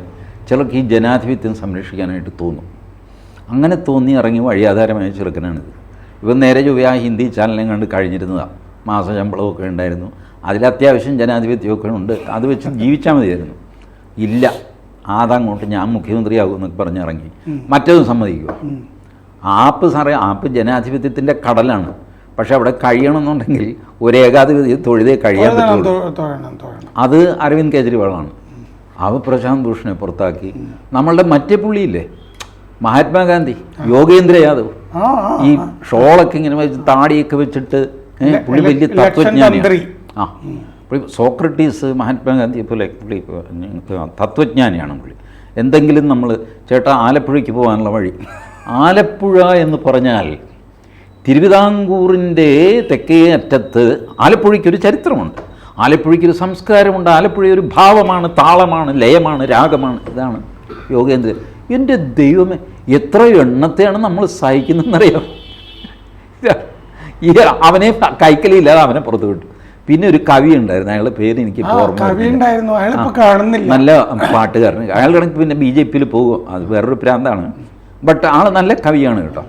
ചിലർക്ക് ഈ ജനാധിപത്യം സംരക്ഷിക്കാനായിട്ട് തോന്നും. അങ്ങനെ തോന്നി ഇറങ്ങി വഴിയാധാരമായ ചെറുക്കനാണിത്. ഇവൻ നേരെ ചൊവ്വ ആ ഹിന്ദി ചാനലും കണ്ട് കഴിഞ്ഞിരുന്നതാണ്. മാസശമ്പളമൊക്കെ ഉണ്ടായിരുന്നു, അതിലത്യാവശ്യം ജനാധിപത്യമൊക്കെ ഉണ്ട്, അത് വെച്ച് ജീവിച്ചാൽ മതിയായിരുന്നു. ഇല്ല, അതങ്ങോട്ട് ഞാൻ മുഖ്യമന്ത്രിയാകും എന്നൊക്കെ പറഞ്ഞിറങ്ങി. മറ്റേതും സമ്മതിക്കുക. ആപ്പ് സാറേ, ആപ്പ് ജനാധിപത്യത്തിൻ്റെ കടലാണ്. പക്ഷെ അവിടെ കഴിയണമെന്നുണ്ടെങ്കിൽ ഒരു ഏകാധിപതി തൊഴുതേ കഴിയാൻ പറ്റുള്ളൂ. അത് അരവിന്ദ് കെജ്രിവാളാണ്. പ്രശാന്ത് ഭൂഷണെ പുറത്താക്കി. നമ്മളുടെ മറ്റേ പുള്ളിയില്ലേ, മഹാത്മാഗാന്ധി, യോഗേന്ദ്ര യാദവ്, ഈ ഷോളൊക്കെ ഇങ്ങനെ വെച്ച് താടിയൊക്കെ വെച്ചിട്ട് പുള്ളി വലിയ തത്വജ്ഞാനിയാണ്. സോക്രട്ടീസ് മഹാത്മാഗാന്ധിയെ പോലെ പുള്ളി തത്വജ്ഞാനിയാണ് പുള്ളി. എന്തെങ്കിലും നമ്മൾ ചേട്ടാ ആലപ്പുഴയ്ക്ക് പോകാനുള്ള വഴി, ആലപ്പുഴ എന്ന് പറഞ്ഞാൽ തിരുവിതാംകൂറിൻ്റെ തെക്കേ അറ്റത്ത് ആലപ്പുഴയ്ക്കൊരു ചരിത്രമുണ്ട്, ആലപ്പുഴയ്ക്കൊരു സംസ്കാരമുണ്ട്, ആലപ്പുഴ ഒരു ഭാവമാണ്, താളമാണ്, ലയമാണ്, രാഗമാണ്. ഇതാണ് യോഗേന്ദ്രൻ. എൻ്റെ ദൈവമേ, എത്ര എണ്ണത്തെയാണ് നമ്മൾ സഹിക്കുന്നതെന്നറിയാം. ഈ അവനെ കൈക്കലില്ലാതെ അവനെ പുറത്തു വിട്ടു. പിന്നെ ഒരു കവി ഉണ്ടായിരുന്നു, അയാളുടെ പേര് എനിക്ക് ഉണ്ടായിരുന്നു, അയാളിപ്പോ കാണുന്നില്ല. നല്ല പാട്ടുകാരൻ. അയാൾ കണക്ക് പിന്നെ BJP പോകും, അത് വേറൊരു പ്രാന്താണ്. ബട്ട് ആൾ നല്ല കവിയാണ് കേട്ടോ,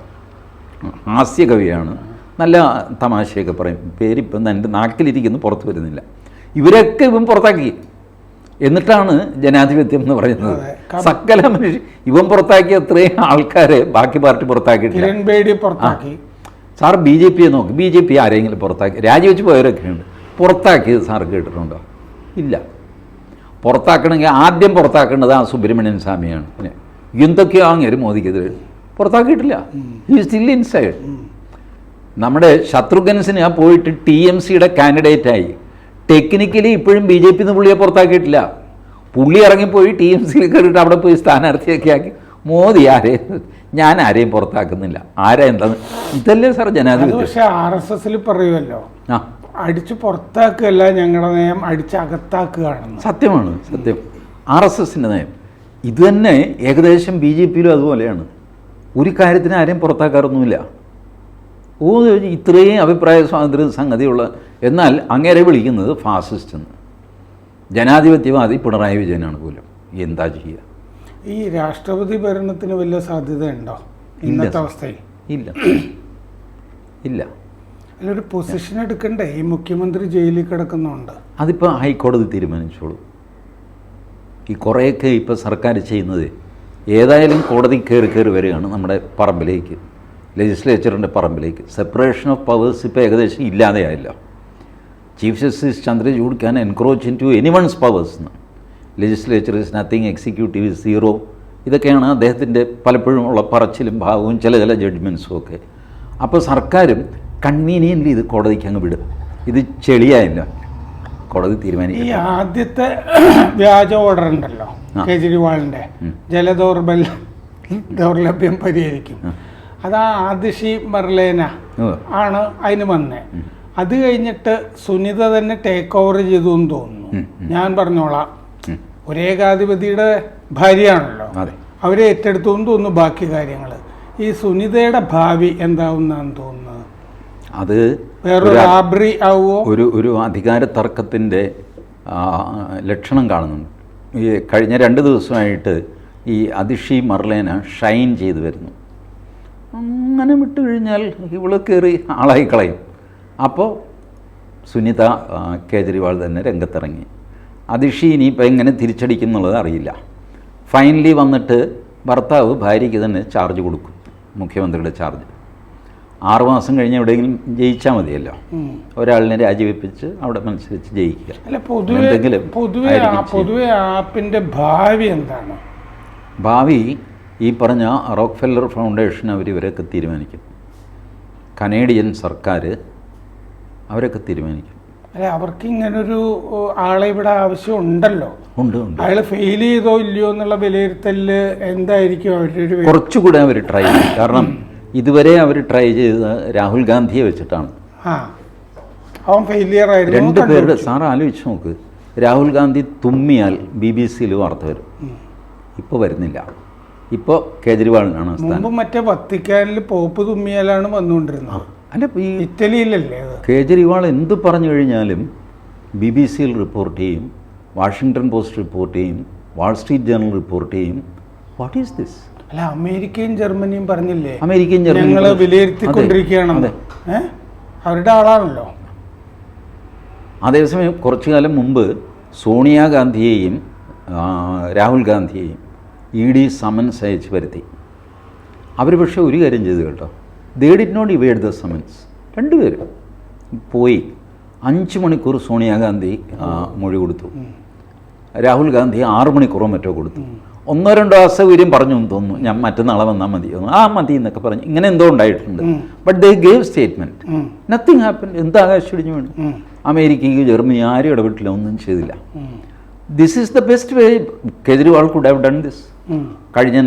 ഹാസ്യ കവിയാണ്, നല്ല തമാശയൊക്കെ പറയും. പേരിപ്പം എൻ്റെ നാക്കിലിരിക്കുന്നു, പുറത്ത് വരുന്നില്ല. ഇവരൊക്കെ ഇവൻ പുറത്താക്കി. എന്നിട്ടാണ് ജനാധിപത്യം എന്ന് പറയുന്നത്. സകല മനുഷ്യ ഇവൻ പുറത്താക്കിയ അത്രയും ആൾക്കാരെ ബാക്കി പാർട്ടി പുറത്താക്കിയിട്ടില്ല. സാർ BJP നോക്കി, BJP ആരെങ്കിലും പുറത്താക്കി? രാജിവെച്ച് പോയവരൊക്കെ ഉണ്ട്. പുറത്താക്കിയത് സാർ കേട്ടിട്ടുണ്ടോ? ഇല്ല. പുറത്താക്കണമെങ്കിൽ ആദ്യം പുറത്താക്കേണ്ടത് ആ സുബ്രഹ്മണ്യൻ സ്വാമിയാണ്. പിന്നെ എന്തൊക്കെയോ അങ്ങേര് മോദിക്കെതിരെ പുറത്താക്കിയിട്ടില്ല. ഈ സ്റ്റിൽ ഇൻസൈഡ്. നമ്മുടെ ശത്രുഘ്നൻ സിൻഹ പോയിട്ട് TMCയുടെ കാൻഡിഡേറ്റായി. ടെക്നിക്കലി ഇപ്പോഴും BJP പുള്ളിയെ പുറത്താക്കിയിട്ടില്ല. പുള്ളി ഇറങ്ങിപ്പോയി TMCയിൽ കയറിയിട്ട് അവിടെ പോയി സ്ഥാനാർത്ഥിയൊക്കെ ആക്കി. മോദി ഞാൻ ആരെയും പുറത്താക്കുന്നില്ല. ആരാ എന്താ? ഇതല്ലേ സാർ ജനാധിപത്യം. പക്ഷെ RSSൽ പറയുമല്ലോ, അടിച്ചു പുറത്താക്കുകയല്ല ഞങ്ങളുടെ നയം, അടിച്ചകത്താക്കുകയാണെന്ന്. സത്യമാണ്, സത്യം. RSSൻ്റെ നയം ഇത് തന്നെ ഏകദേശം BJPയിലും അതുപോലെയാണ്. ഒരു കാര്യത്തിന് ആരെയും പുറത്താക്കാറൊന്നുമില്ല. ഇത്രയും അഭിപ്രായ സ്വാതന്ത്ര്യ സംഗതിയുള്ള, എന്നാൽ അങ്ങേരെ വിളിക്കുന്നത് ഫാസിസ്റ്റ് എന്ന്. ജനാധിപത്യവാദി പിണറായി വിജയനാണ് പോലും. എന്താ ചെയ്യുക? ഈ രാഷ്ട്രപതി ഭരണത്തിന് വലിയ സാധ്യതയുണ്ടോ ഇന്നത്തെ അവസ്ഥയിൽ? ഇല്ല, ഇല്ല. അതിലൊരു പൊസിഷൻ എടുക്കണ്ടേ? ഈ മുഖ്യമന്ത്രി ജയിലിൽ കിടക്കുന്നുണ്ട്. അതിപ്പോൾ ഹൈക്കോടതി തീരുമാനിച്ചോളൂ. ഈ കുറേയൊക്കെ ഇപ്പോൾ സർക്കാർ ചെയ്യുന്നത് ഏതായാലും കോടതി കയറി വരികയാണ് നമ്മുടെ പറമ്പിലേക്ക്, ലെജിസ്ലേച്ചറിൻ്റെ പറമ്പിലേക്ക്. സെപ്പറേഷൻ ഓഫ് പവേഴ്സ് ഇപ്പോൾ ഏകദേശം ഇല്ലാതെയായില്ല. Chief justice Chandrachud can encroach in to anyone's powers എന്ന്. Legislature is nothing, executive is zero. ഇതൊക്കെയാണ് അദ്ദേഹത്തിൻ്റെ പലപ്പോഴും ഉള്ള പറച്ചിലും ഭാവവും ചില ജഡ്ജ്മെൻറ്റ്സും ഒക്കെ. അപ്പോൾ സർക്കാരും കൺവീനിയൻ്റ്ലി ഇത് കോടതിക്ക് അങ്ങ് വിടും. ഇത് ചെളിയായില്ല, കോടതി തീരുമാനിക്കും. ഈ ആദ്യത്തെ വ്യാജ ഓർഡർ ഉണ്ടല്ലോ കേജ്രിവാളിൻ്റെ, ദൗർലഭ്യം പരിഹരിക്കും, അതാ ആദിഷി മർലേന ആണ് അതിന് വന്നേ. അത് കഴിഞ്ഞിട്ട് സുനിത തന്നെ ടേക്ക് ഓവർ ചെയ്തു എന്ന് തോന്നുന്നു. ഞാൻ പറഞ്ഞോളാം, ഒരേകാധിപതിയുടെ ഭാര്യയാണല്ലോ, അവരെ ഏറ്റെടുത്തു എന്ന് തോന്നുന്നു ബാക്കി കാര്യങ്ങൾ. ഈ സുനിതയുടെ ഭാവി എന്താവുന്നാന്ന് തോന്നുന്നത്? അത് വേറൊരു ആബ്രി ആവുമോ? ഒരു അധികാര തർക്കത്തിൻ്റെ ലക്ഷണം കാണുന്നുണ്ട്. ഈ കഴിഞ്ഞ 2 ദിവസമായിട്ട് ഈ അതിഷി മർലേന ഷൈൻ ചെയ്തു വരുന്നു. അങ്ങനെ വിട്ടു കഴിഞ്ഞാൽ ഇവള് കയറി ആളായി കളയും. അപ്പോൾ സുനിത കേജ്രിവാൾ തന്നെ രംഗത്തിറങ്ങി. അതിഷി ഇനിയിപ്പോൾ എങ്ങനെ തിരിച്ചടിക്കും എന്നുള്ളത് അറിയില്ല. ഫൈനലി വന്നിട്ട് ഭർത്താവ് ഭാര്യയ്ക്ക് തന്നെ ചാർജ് കൊടുക്കും, മുഖ്യമന്ത്രിയുടെ ചാർജ്. 6 മാസം കഴിഞ്ഞ് എവിടെയെങ്കിലും ജയിച്ചാൽ മതിയല്ലോ. ഒരാളിനെ രാജിവെപ്പിച്ച് അവിടെ മത്സരിച്ച് ജയിക്കുക. പൊതുവെ ആപ്പിൻ്റെ ഭാവി എന്താണ്? ഭാവി ഈ പറഞ്ഞ റോക്ക്ഫെല്ലർ ഫൗണ്ടേഷൻ ഇവരൊക്കെ തീരുമാനിക്കും. കനേഡിയൻ സർക്കാർ അവരൊക്കെ തീരുമാനിക്കും. അല്ല, അവർക്ക് ഇങ്ങനൊരു ആളെ ഇവിടെ ആവശ്യം ഉണ്ടല്ലോ. ഉണ്ട്. അയാൾ ഫെയിൽ ചെയ്തോ ഇല്ലയോ എന്നുള്ള വിലയിരുത്തൽ എന്തായിരിക്കും അവരുടെ? കുറച്ചുകൂടെ അവർ ട്രൈ ചെയ്യും. കാരണം ഇതുവരെ അവർ ട്രൈ ചെയ്തത് രാഹുൽ ഗാന്ധിയെ വെച്ചിട്ടാണ്. അവൻ ഫെയിലിയർ ആയിരുന്നു. 2 പേരുടെ സാർ ആലോചിച്ച് നോക്ക്. രാഹുൽ ഗാന്ധി തുമ്മിയാൽ BBC വാർത്ത വരും. ഇപ്പോൾ വരുന്നില്ല. ഇപ്പോൾ കേജ്രിവാളിനാണ് മുമ്പ് മറ്റേ വത്തിക്കാനിൽ പോപ്പ് തുമ്മിയാലാണ് വന്നുകൊണ്ടിരുന്നത്. അല്ല, ഈ ഇറ്റലിയിലല്ലേ കേജ്രിവാൾ എന്ത് പറഞ്ഞു കഴിഞ്ഞാലും BBC റിപ്പോർട്ട് ചെയ്യും, വാഷിങ്ടൺ പോസ്റ്റ് റിപ്പോർട്ട് ചെയ്യും, വാൾ സ്ട്രീറ്റ് ജേർണൽ റിപ്പോർട്ട് ചെയ്യും. What is this? അല്ല, അമേരിക്കയും ജർമ്മനിയും പറഞ്ഞില്ലേ, അമേരിക്കയും ജർമ്മനിയും ഞങ്ങൾ വിലയിരുത്തിക്കൊണ്ടിരിക്കുകയാണെന്ന്. അവരുടെ ആളാണല്ലോ. അതേസമയം കുറച്ചു കാലം മുമ്പ് സോണിയാഗാന്ധിയെയും രാഹുൽ ഗാന്ധിയെയും ED സമൻസ് അയച്ച് വരുത്തി. അവർ പക്ഷേ ഒരു കാര്യം ചെയ്തു കേട്ടോ, they did not evade the summons. 2 പേരും പോയി 5 മണിക്കൂർ സോണിയാഗാന്ധി മൊഴി കൊടുത്തു. രാഹുൽ ഗാന്ധി 6 മണിക്കൂറോ മറ്റോ കൊടുത്തു. 1-2 അസൗകര്യം പറഞ്ഞു എന്ന് തോന്നുന്നു, ഞാൻ മറ്റന്നാളെ വന്നാൽ മതി, മതി എന്നൊക്കെ പറഞ്ഞു. ഇങ്ങനെ എന്തോ ഉണ്ടായിട്ടുണ്ട്. But they gave statement. Nothing happen. എന്താ ആകാശിടിഞ്ഞു വേണം? അമേരിക്കയ്ക്ക് ജർമ്മനി ആരും ഇടപെട്ടില്ല, ഒന്നും ചെയ്തില്ല. This is the best way Kejriwal could have done this. കഴിഞ്ഞ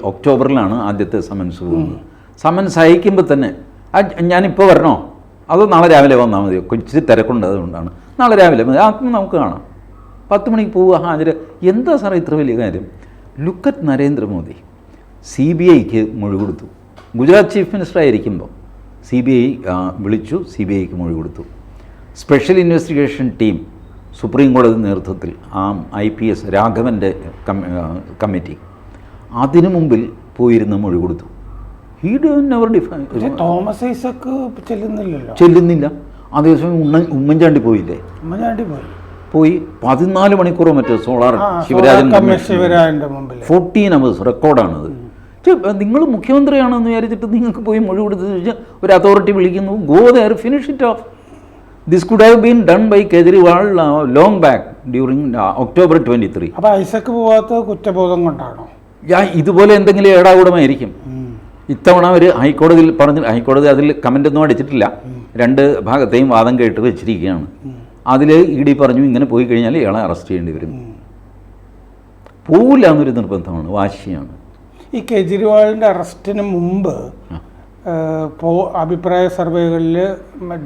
ഒക്ടോബറിലാണ് ആദ്യത്തെ സമൻസ് പോകുന്നത്. സമൻസ് അയക്കുമ്പോൾ തന്നെ ഞാനിപ്പോൾ വരണോ അതോ നാളെ രാവിലെ വന്നാൽ മതിയോ? ഇച്ചിരി തിരക്കുണ്ട്, അതുകൊണ്ടാണ്. നാളെ രാവിലെ മതി, നമുക്ക് കാണാം. 10 മണിക്ക് പോവുക, ഹാജര്. എന്താ സാറേ ഇത്ര വലിയ കാര്യം? Look at Narendra Modi. CBIക്ക് മൊഴി കൊടുത്തു. ഗുജറാത്ത് ചീഫ് മിനിസ്റ്റർ ആയിരിക്കുമ്പോൾ CBI വിളിച്ചു, CBIക്ക് മൊഴി കൊടുത്തു. സ്പെഷ്യൽ ഇൻവെസ്റ്റിഗേഷൻ ടീം സുപ്രീം കോടതി നേതൃത്വത്തിൽ ആ IPS രാഘവൻ്റെ കമ്മിറ്റി അതിനു മുമ്പിൽ പോയിരുന്ന് മൊഴി കൊടുത്തു. He never define. Thomas Isaac ചെല്ലുന്നില്ല. അതേസമയം ഉമ്മൻചാണ്ടി പോയില്ലേ? ഉമ്മൻചാണ്ടി പോയി 14 മണിക്കൂറോ മറ്റോ സോളാർ ശിവരാജൻ 14 hours റെക്കോർഡാണത്. നിങ്ങൾ മുഖ്യമന്ത്രിയാണെന്ന് വിചാരിച്ചിട്ട് നിങ്ങൾക്ക് പോയി മൊഴി കൊടുത്തു ചോദിച്ചാൽ ഒരു അതോറിറ്റി വിളിക്കുന്നു, go there, finish it off. This could have been done by Kejriwal long back during October 23. അപ്പോൾ ഐസക്ക് പോവാത്ത കുറ്റബോധം കൊണ്ടാണോ? ഇതുപോലെ എന്തെങ്കിലും ഏടാകൂടമായിരിക്കും. ഇത്തവണ അവർ ഹൈക്കോടതിയിൽ ഹൈക്കോടതി അതിൽ കമൻ്റ് ഒന്നും അടിച്ചിട്ടില്ല, 2 ഭാഗത്തെയും വാദം കേട്ട് വെച്ചിരിക്കുകയാണ്. അതിൽ ED പറഞ്ഞു ഇങ്ങനെ പോയി കഴിഞ്ഞാൽ ഇയാളെ അറസ്റ്റ് ചെയ്യേണ്ടി വരും. പോവില്ല എന്നൊരു നിർബന്ധമാണ്, വാശിയാണ്. ഈ കേജ്രിവാളിൻ്റെ അറസ്റ്റിന് മുമ്പ് അഭിപ്രായ സർവേകളിൽ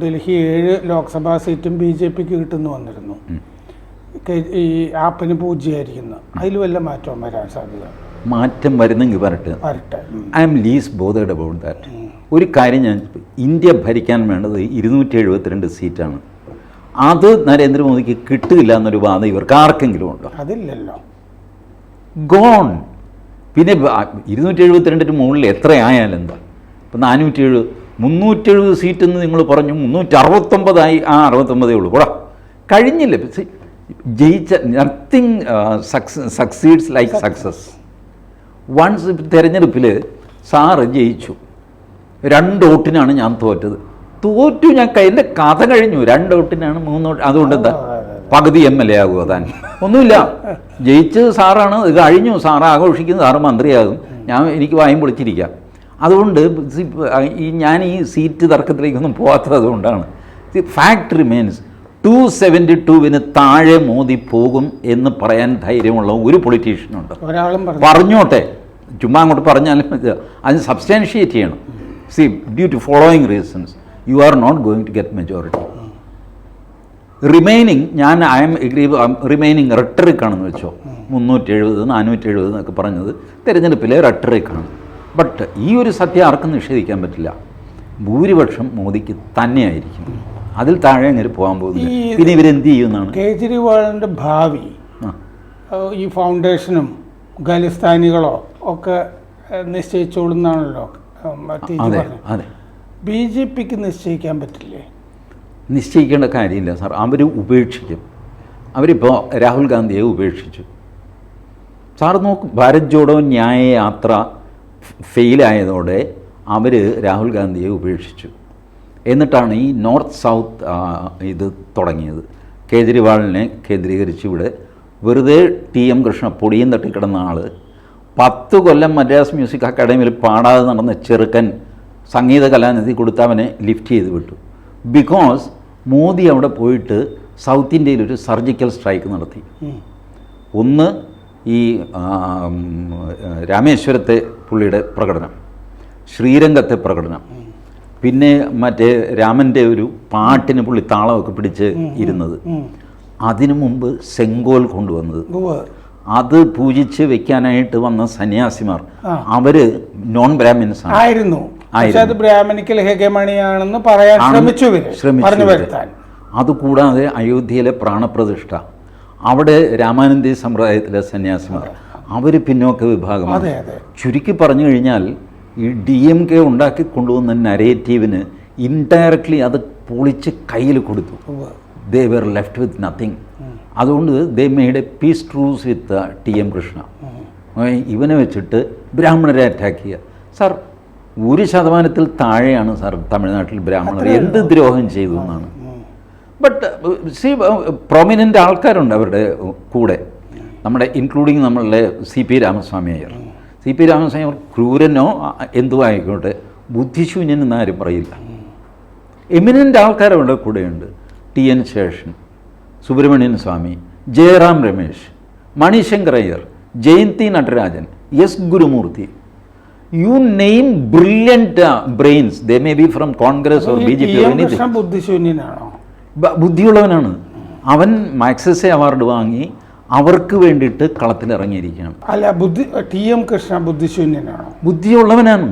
ഡൽഹി 7 ലോക്സഭാ സീറ്റും BJPക്ക് കിട്ടുന്നു വന്നിരുന്നു. ഈ ആപ്പിന് പൂജ്യമായിരിക്കുന്നു. അതിൽ വല്ല മാറ്റവും വരാൻ സാധ്യത? മാറ്റം വരുന്നെങ്കിൽ വരട്ടെ. I M lease bothered about that. ഒരു കാര്യം ഞാൻ, ഇന്ത്യ ഭരിക്കാൻ വേണ്ടത് 272 സീറ്റാണ്. അത് നരേന്ദ്രമോദിക്ക് കിട്ടില്ല എന്നൊരു വാദം ഇവർക്ക് ആർക്കെങ്കിലും ഉണ്ടോ? അതില്ലല്ലോ. ഗോൺ. പിന്നെ 272 മുകളിൽ എത്രയായാലെന്താ? ഇപ്പം 407, 370 സീറ്റെന്ന് നിങ്ങൾ പറഞ്ഞു, 369 ആ 69 ഉള്ളൂ. കൂടാ കഴിഞ്ഞില്ല. ജയിച്ച nothing succeeds like success. Once തെരഞ്ഞെടുപ്പിൽ സാറ് ജയിച്ചു, 2 വോട്ടിനാണ് ഞാൻ തോറ്റു. ഞാൻ എൻ്റെ കഥ കഴിഞ്ഞു. 2 വോട്ടിനാണ് 3 വോട്ട്. അതുകൊണ്ട് എന്താ പകുതി MLA ആകുമോ താൻ? ഒന്നുമില്ല. ജയിച്ചത് സാറാണ്, ഇത് കഴിഞ്ഞു. സാറ് ആഘോഷിക്കുന്നത്, സാറ് മന്ത്രിയാകും. എനിക്ക് വായും പൊളിച്ചിരിക്കാം. അതുകൊണ്ട് ഞാൻ ഈ സീറ്റ് തർക്കത്തിലേക്കൊന്നും പോകാത്തത് അതുകൊണ്ടാണ്. ഫാക്ട് റിമെയിൻസ്, 272 താഴെ മോദി പോകും എന്ന് പറയാൻ ധൈര്യമുള്ള ഒരു പൊളിറ്റീഷ്യനുണ്ട്. പറഞ്ഞോട്ടെ, ചുമ്മാ അങ്ങോട്ട് പറഞ്ഞാലും അതിന് സബ്സ്റ്റാൻഷിയേറ്റ് ചെയ്യണം. Due to following reasons you are not going to get majority. Remaining, I am remaining റെട്ടറിക്കാണെന്ന് വെച്ചോ, 370 470 എന്നൊക്കെ പറഞ്ഞത് തിരഞ്ഞെടുപ്പിലെ റെട്ടറിക്കാണ്. ബട്ട് ഈ ഒരു സത്യം ആർക്കും നിഷേധിക്കാൻ പറ്റില്ല. ഭൂരിപക്ഷം മോദിക്ക് തന്നെയായിരിക്കും. അതിൽ താഴെ അങ്ങനെ പോകാൻ പോകുന്നില്ല. പിന്നെ ഇവരെന്ത് ചെയ്യുന്നതാണ്? കേജ്രിവാളിൻ്റെ ഭാവി ഈ ഫൗണ്ടേഷനും ഖലിസ്ഥാനികളോ ഒക്കെ നിശ്ചയിച്ചോളുന്നാണല്ലോ അതെ. BJPക്ക് നിശ്ചയിക്കാൻ പറ്റില്ലേ? നിശ്ചയിക്കേണ്ട കാര്യമില്ല സാർ. അവർ ഉപേക്ഷിക്കും. അവരിപ്പോൾ രാഹുൽ ഗാന്ധിയെ ഉപേക്ഷിച്ചു. സാർ നോക്കും, ഭാരത് ജോഡോ ന്യായ യാത്ര ഫെയിലായതോടെ അവർ രാഹുൽ ഗാന്ധിയെ ഉപേക്ഷിച്ചു. എന്നിട്ടാണ് ഈ നോർത്ത് സൗത്ത് ഇത് തുടങ്ങിയത്. കേജ്രിവാളിനെ കേന്ദ്രീകരിച്ച് ഇവിടെ വെറുതെ TM കൃഷ്ണ പൊടിയും തട്ടിക്കിടന്ന ആൾ, 10 കൊല്ലം മദ്രാസ് മ്യൂസിക് അക്കാഡമിയിൽ പാടാതെ നടന്ന ചെറുക്കൻ സംഗീത കലാനിധി കൊടുത്തവനെ ലിഫ്റ്റ് ചെയ്ത് വിട്ടു. ബിക്കോസ് മോദി അവിടെ പോയിട്ട് സൗത്ത് ഇന്ത്യയിൽ ഒരു സർജിക്കൽ സ്ട്രൈക്ക് നടത്തി. ഒന്ന് ഈ രാമേശ്വരത്തെ പുള്ളിയുടെ പ്രകടനം, ശ്രീരംഗത്തെ പ്രകടനം, പിന്നെ മറ്റേ രാമൻ്റെ ഒരു പാട്ടിന് പുള്ളി താളമൊക്കെ പിടിച്ച് ഇരുന്നത്. അതിനു മുമ്പ് സെങ്കോൽ കൊണ്ടുവന്നത്, അത് പൂജിച്ച് വെക്കാനായിട്ട് വന്ന സന്യാസിമാർ, അവര് നോൺ ബ്രാഹ്മിൻസ് ആയിരുന്നു. ബ്രാഹ്മണിക്കൽ ഹെഗമണിയാണെന്ന് പറയാൻ ശ്രമിച്ചു. അതുകൂടാതെ അയോധ്യയിലെ പ്രാണപ്രതിഷ്ഠ, അവിടെ രാമാനന്ദി സമ്പ്രദായത്തിലെ സന്യാസിമാർ, അവർ പിന്നോക്ക വിഭാഗമാണ്. ചുരുക്കി പറഞ്ഞു കഴിഞ്ഞാൽ ഈ DMK ഉണ്ടാക്കി കൊണ്ടുവന്ന നരേറ്റീവിന് ഇൻഡയറക്ട്ലി അത് പൊളിച്ച് കയ്യിൽ കൊടുത്തു. They were left with nothing. അതുകൊണ്ട് they made a peace truce with TM Krishna. ഇവനെ വെച്ചിട്ട് ബ്രാഹ്മണരെ അറ്റാക്ക് ചെയ്യുക. സാർ, 1% താഴെയാണ് സാർ തമിഴ്നാട്ടിൽ ബ്രാഹ്മണർ. എന്ത് ദ്രോഹം ചെയ്തു എന്നാണ്. ബട്ട് പ്രൊമിനൻ്റ് ആൾക്കാരുണ്ട് അവരുടെ കൂടെ, നമ്മുടെ ഇൻക്ലൂഡിങ് നമ്മളുടെ CP രാമസ്വാമി അയ്യർ. CP രാമസ്വാമി അയ്യർ ക്രൂരനോ എന്തും ആയിക്കോട്ടെ, ബുദ്ധിശൂന്യൻ എന്നാരും പറയില്ല. എമിനൻ്റ് ആൾക്കാരവരുടെ കൂടെയുണ്ട്. TN Seshan, Subramanian Swamy, Jayaram Ramesh, Manishankar Iyer, Jayanti Natarajan, S Gurumurthy. You name brilliant brains. They may be from Congress or BJP or anything. ബുദ്ധിയുള്ളവനാണ് അവൻ. മാക്സസെ അവാർഡ് വാങ്ങി അവർക്ക് വേണ്ടിയിട്ട് കളത്തിലിറങ്ങിയിരിക്കുകയാണ്. അല്ല, TM കൃഷ്ണ ബുദ്ധിശൂന്യനാണോ? ബുദ്ധിയുള്ളവനാണ്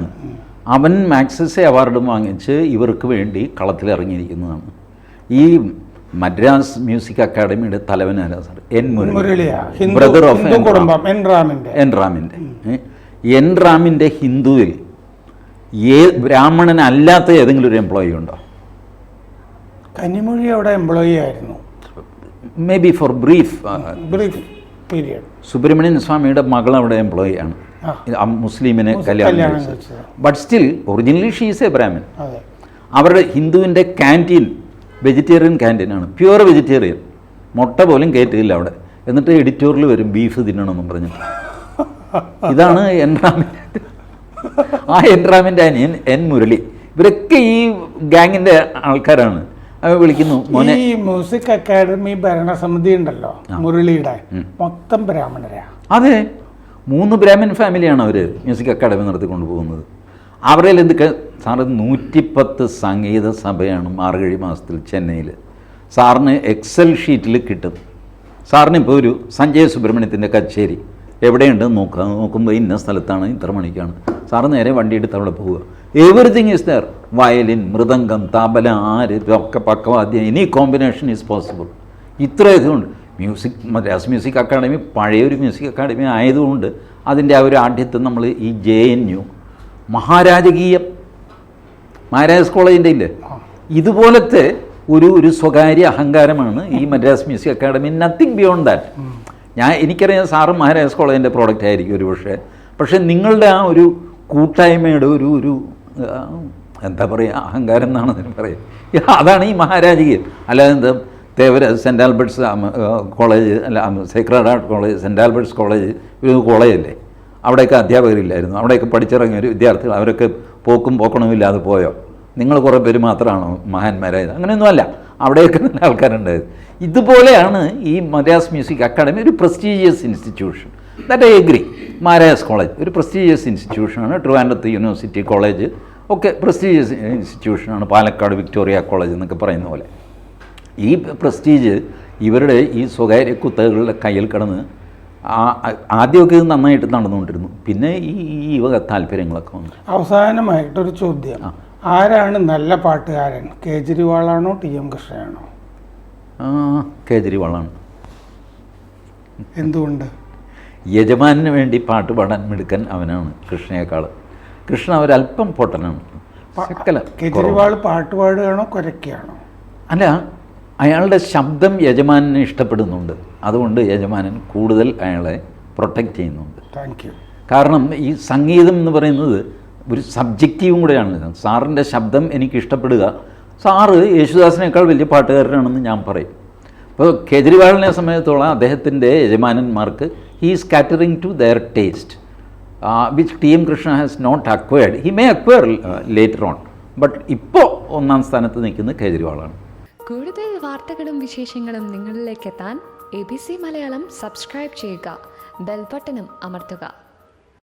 അവൻ. മാക്സസെ അവാർഡ് വാങ്ങിച്ച് ഇവർക്ക് വേണ്ടി കളത്തിലിറങ്ങിയിരിക്കുന്നതാണ്. ഈ മദ്രാസ് മ്യൂസിക് അക്കാഡമിയുടെ തലവനാരാ സാർ എൻ മുരളിയാ, ബ്രദർ ഓഫ് ഹിന്ദു കുടുംബം, എൻ റാമിന്റെ. എൻ റാമിൻ്റെ ഹിന്ദുവിൽ ബ്രാഹ്മണനല്ലാത്ത ഏതെങ്കിലും ഒരു എംപ്ലോയി ഉണ്ടോ? കന്നിമൊഴി അവിടെ എംപ്ലോയി ആയിരുന്നു, may be for brief period. Subramanian സ്വാമിയുടെ മകൾ അവിടെ എംപ്ലോയി ആണ്, മുസ്ലിമിനെ കല്യാണം കഴിച്ചത്. But still originally she's a Brahmin. അവരുടെ ഹിന്ദുവിൻ്റെ ക്യാൻറ്റീൻ വെജിറ്റേറിയൻ ക്യാൻറ്റീനാണ്, പ്യുവർ വെജിറ്റേറിയൻ, മുട്ട പോലും കയറ്റില്ല അവിടെ. എന്നിട്ട് എഡിറ്റോറിയൽ വരും ബീഫ് തിന്നണമെന്നും പറഞ്ഞു. ഇതാണ് എൻ റാമിൻ്റെ ആ എൻ റാമിൻ്റെ അനിയൻ എൻ മുരളി. ഇവരൊക്കെ ഈ ഗാങ്ങിൻ്റെ ആൾക്കാരാണ്. വിളിക്കുന്നു മോനെ. ഈ മ്യൂസിക് അക്കാഡമി ഭരണസമിതി ഉണ്ടല്ലോ മുരളിയുടെ, മൊത്തം ബ്രാഹ്മണരാ. അതെ, 3 ബ്രാഹ്മൺ ഫാമിലിയാണ് അവർ മ്യൂസിക് അക്കാഡമി നടത്തിക്കൊണ്ട് പോകുന്നത്. അവരുടെ എന്തൊക്കെ സാറ് 110 സംഗീത സഭയാണ് മാർഗഴി മാസത്തിൽ ചെന്നൈയിൽ. സാറിന് എക്സൽ ഷീറ്റിൽ കിട്ടും. സാറിന് ഇപ്പോൾ ഒരു സഞ്ജയ് സുബ്രഹ്മണ്യത്തിൻ്റെ കച്ചേരി എവിടെയുണ്ടെന്ന് നോക്കുമ്പോൾ ഇന്ന സ്ഥലത്താണ്, ഇത്ര മണിക്കാണ്. സാറ് നേരെ വണ്ടി എടുത്ത് അവിടെ പോവുക. Everything is there. Violin, mridangam, tabla, ആര് ഒക്കെ പക്കവാദ്യം, എനി കോമ്പിനേഷൻ ഈസ് പോസിബിൾ. ഇത്രയൊക്കെ ഉണ്ട്. മദ്രാസ് മ്യൂസിക് അക്കാഡമി പഴയൊരു മ്യൂസിക് അക്കാഡമി ആയതുകൊണ്ട് അതിൻ്റെ ആ ഒരു ആഢ്യത്വം നമ്മൾ ഈ JNU മഹാരാജാസ് കോളേജിൻ്റെ ഇല്ലേ, ഇതുപോലത്തെ ഒരു സ്വകാര്യ അഹങ്കാരമാണ് ഈ Madras Music academy. Nothing beyond that. എനിക്കറിയാം സാറ് മഹാരാജാസ് കോളേജിൻ്റെ പ്രോഡക്റ്റ് ആയിരിക്കും ഒരു പക്ഷേ നിങ്ങളുടെ ആ ഒരു കൂട്ടായ്മയുടെ ഒരു എന്താ പറയുക, അഹങ്കാരം എന്നാണ് അതിന് പറയുക. അതാണ് ഈ മഹാരാജകീയം. അല്ലാതെ എന്താ സെൻറ്റ് ആൽബർട്ട്സ് കോളേജ് അല്ല, Sacred Heart College, Saint Albert's College ഒരു കോളേജല്ലേ? അവിടെയൊക്കെ അധ്യാപകരില്ലായിരുന്നു. അവിടെയൊക്കെ പഠിച്ചിറങ്ങിയ ഒരു വിദ്യാർത്ഥികൾ അവരൊക്കെ പോക്കണമില്ലാതെ പോയോ? നിങ്ങൾ കുറേ പേര് മാത്രമാണോ മഹാന്മാരായത്? അങ്ങനെയൊന്നുമല്ല, അവിടെയൊക്കെ നല്ല ആൾക്കാരുണ്ടായത്. ഇതുപോലെയാണ് ഈ മദ്രാസ് മ്യൂസിക് അക്കാഡമി ഒരു prestigious institution. That I agree. Maharaja's College ഒരു പ്രസ്റ്റീജിയസ് ഇൻസ്റ്റിറ്റ്യൂഷനാണ്. ട്രിവാൻഡ്രത്ത് യൂണിവേഴ്സിറ്റി കോളേജ് ഒക്കെ പ്രസ്റ്റീജിയസ് ഇൻസ്റ്റിറ്റ്യൂഷനാണ്. പാലക്കാട് വിക്ടോറിയ കോളേജ് എന്നൊക്കെ പറയുന്ന പോലെ. ഈ പ്രസ്റ്റീജ് ഇവരുടെ ഈ സ്വകാര്യ കുത്തകളുടെ കയ്യിൽ കിടന്ന് ആദ്യമൊക്കെ ഇത് നന്നായിട്ട് നടന്നുകൊണ്ടിരുന്നു. പിന്നെ ഈ വക താല്പര്യങ്ങളൊക്കെ വന്നു. അവസാനമായിട്ടൊരു ചോദ്യം, ആരാണ് നല്ല പാട്ടുകാരൻ? കേജ്രിവാളാണോ TM കൃഷ്ണയാണോ? കേജ്രിവാളാണ്. എന്തുകൊണ്ട്? യജമാനു വേണ്ടി പാട്ട് പാടാൻ മിടുക്കൻ അവനാണ് കൃഷ്ണയേക്കാൾ. കൃഷ്ണ ഒരല്പം പൊട്ടനാണ്. കേജ്രിവാൾ പാട്ട് പാടുകയാണോ കുരയ്ക്കുകയാണോ? അല്ല, അയാളുടെ ശബ്ദം യജമാനന് ഇഷ്ടപ്പെടുന്നുണ്ട്. അതുകൊണ്ട് യജമാനൻ കൂടുതൽ അയാളെ പ്രൊട്ടക്റ്റ് ചെയ്യുന്നുണ്ട്. കാരണം ഈ സംഗീതം എന്ന് പറയുന്നത് ഒരു സബ്ജക്റ്റീവും കൂടെയാണ്. സാറിൻ്റെ ശബ്ദം എനിക്ക് ഇഷ്ടപ്പെടുക, സാറ് യേശുദാസിനേക്കാൾ വലിയ പാട്ടുകാരനാണെന്ന് ഞാൻ പറയും. അപ്പോൾ കേജ്രിവാളിനെ സംബന്ധിച്ചോളം അദ്ദേഹത്തിൻ്റെ യജമാനന്മാർക്ക് he is catering to their taste, which TM Krishna has not acquired. He may acquire later on, but ഇപ്പോൾ ഒന്നാം സ്ഥാനത്ത് നിൽക്കുന്നത് കേജ്രിവാളാണ്. കൂടുതൽ വാർത്തകളും വിശേഷങ്ങളും നിങ്ങളിലേക്ക് എത്താൻ ABC മലയാളം സബ്സ്ക്രൈബ് ചെയ്യുക, ബെൽ ബട്ടണും അമർത്തുക.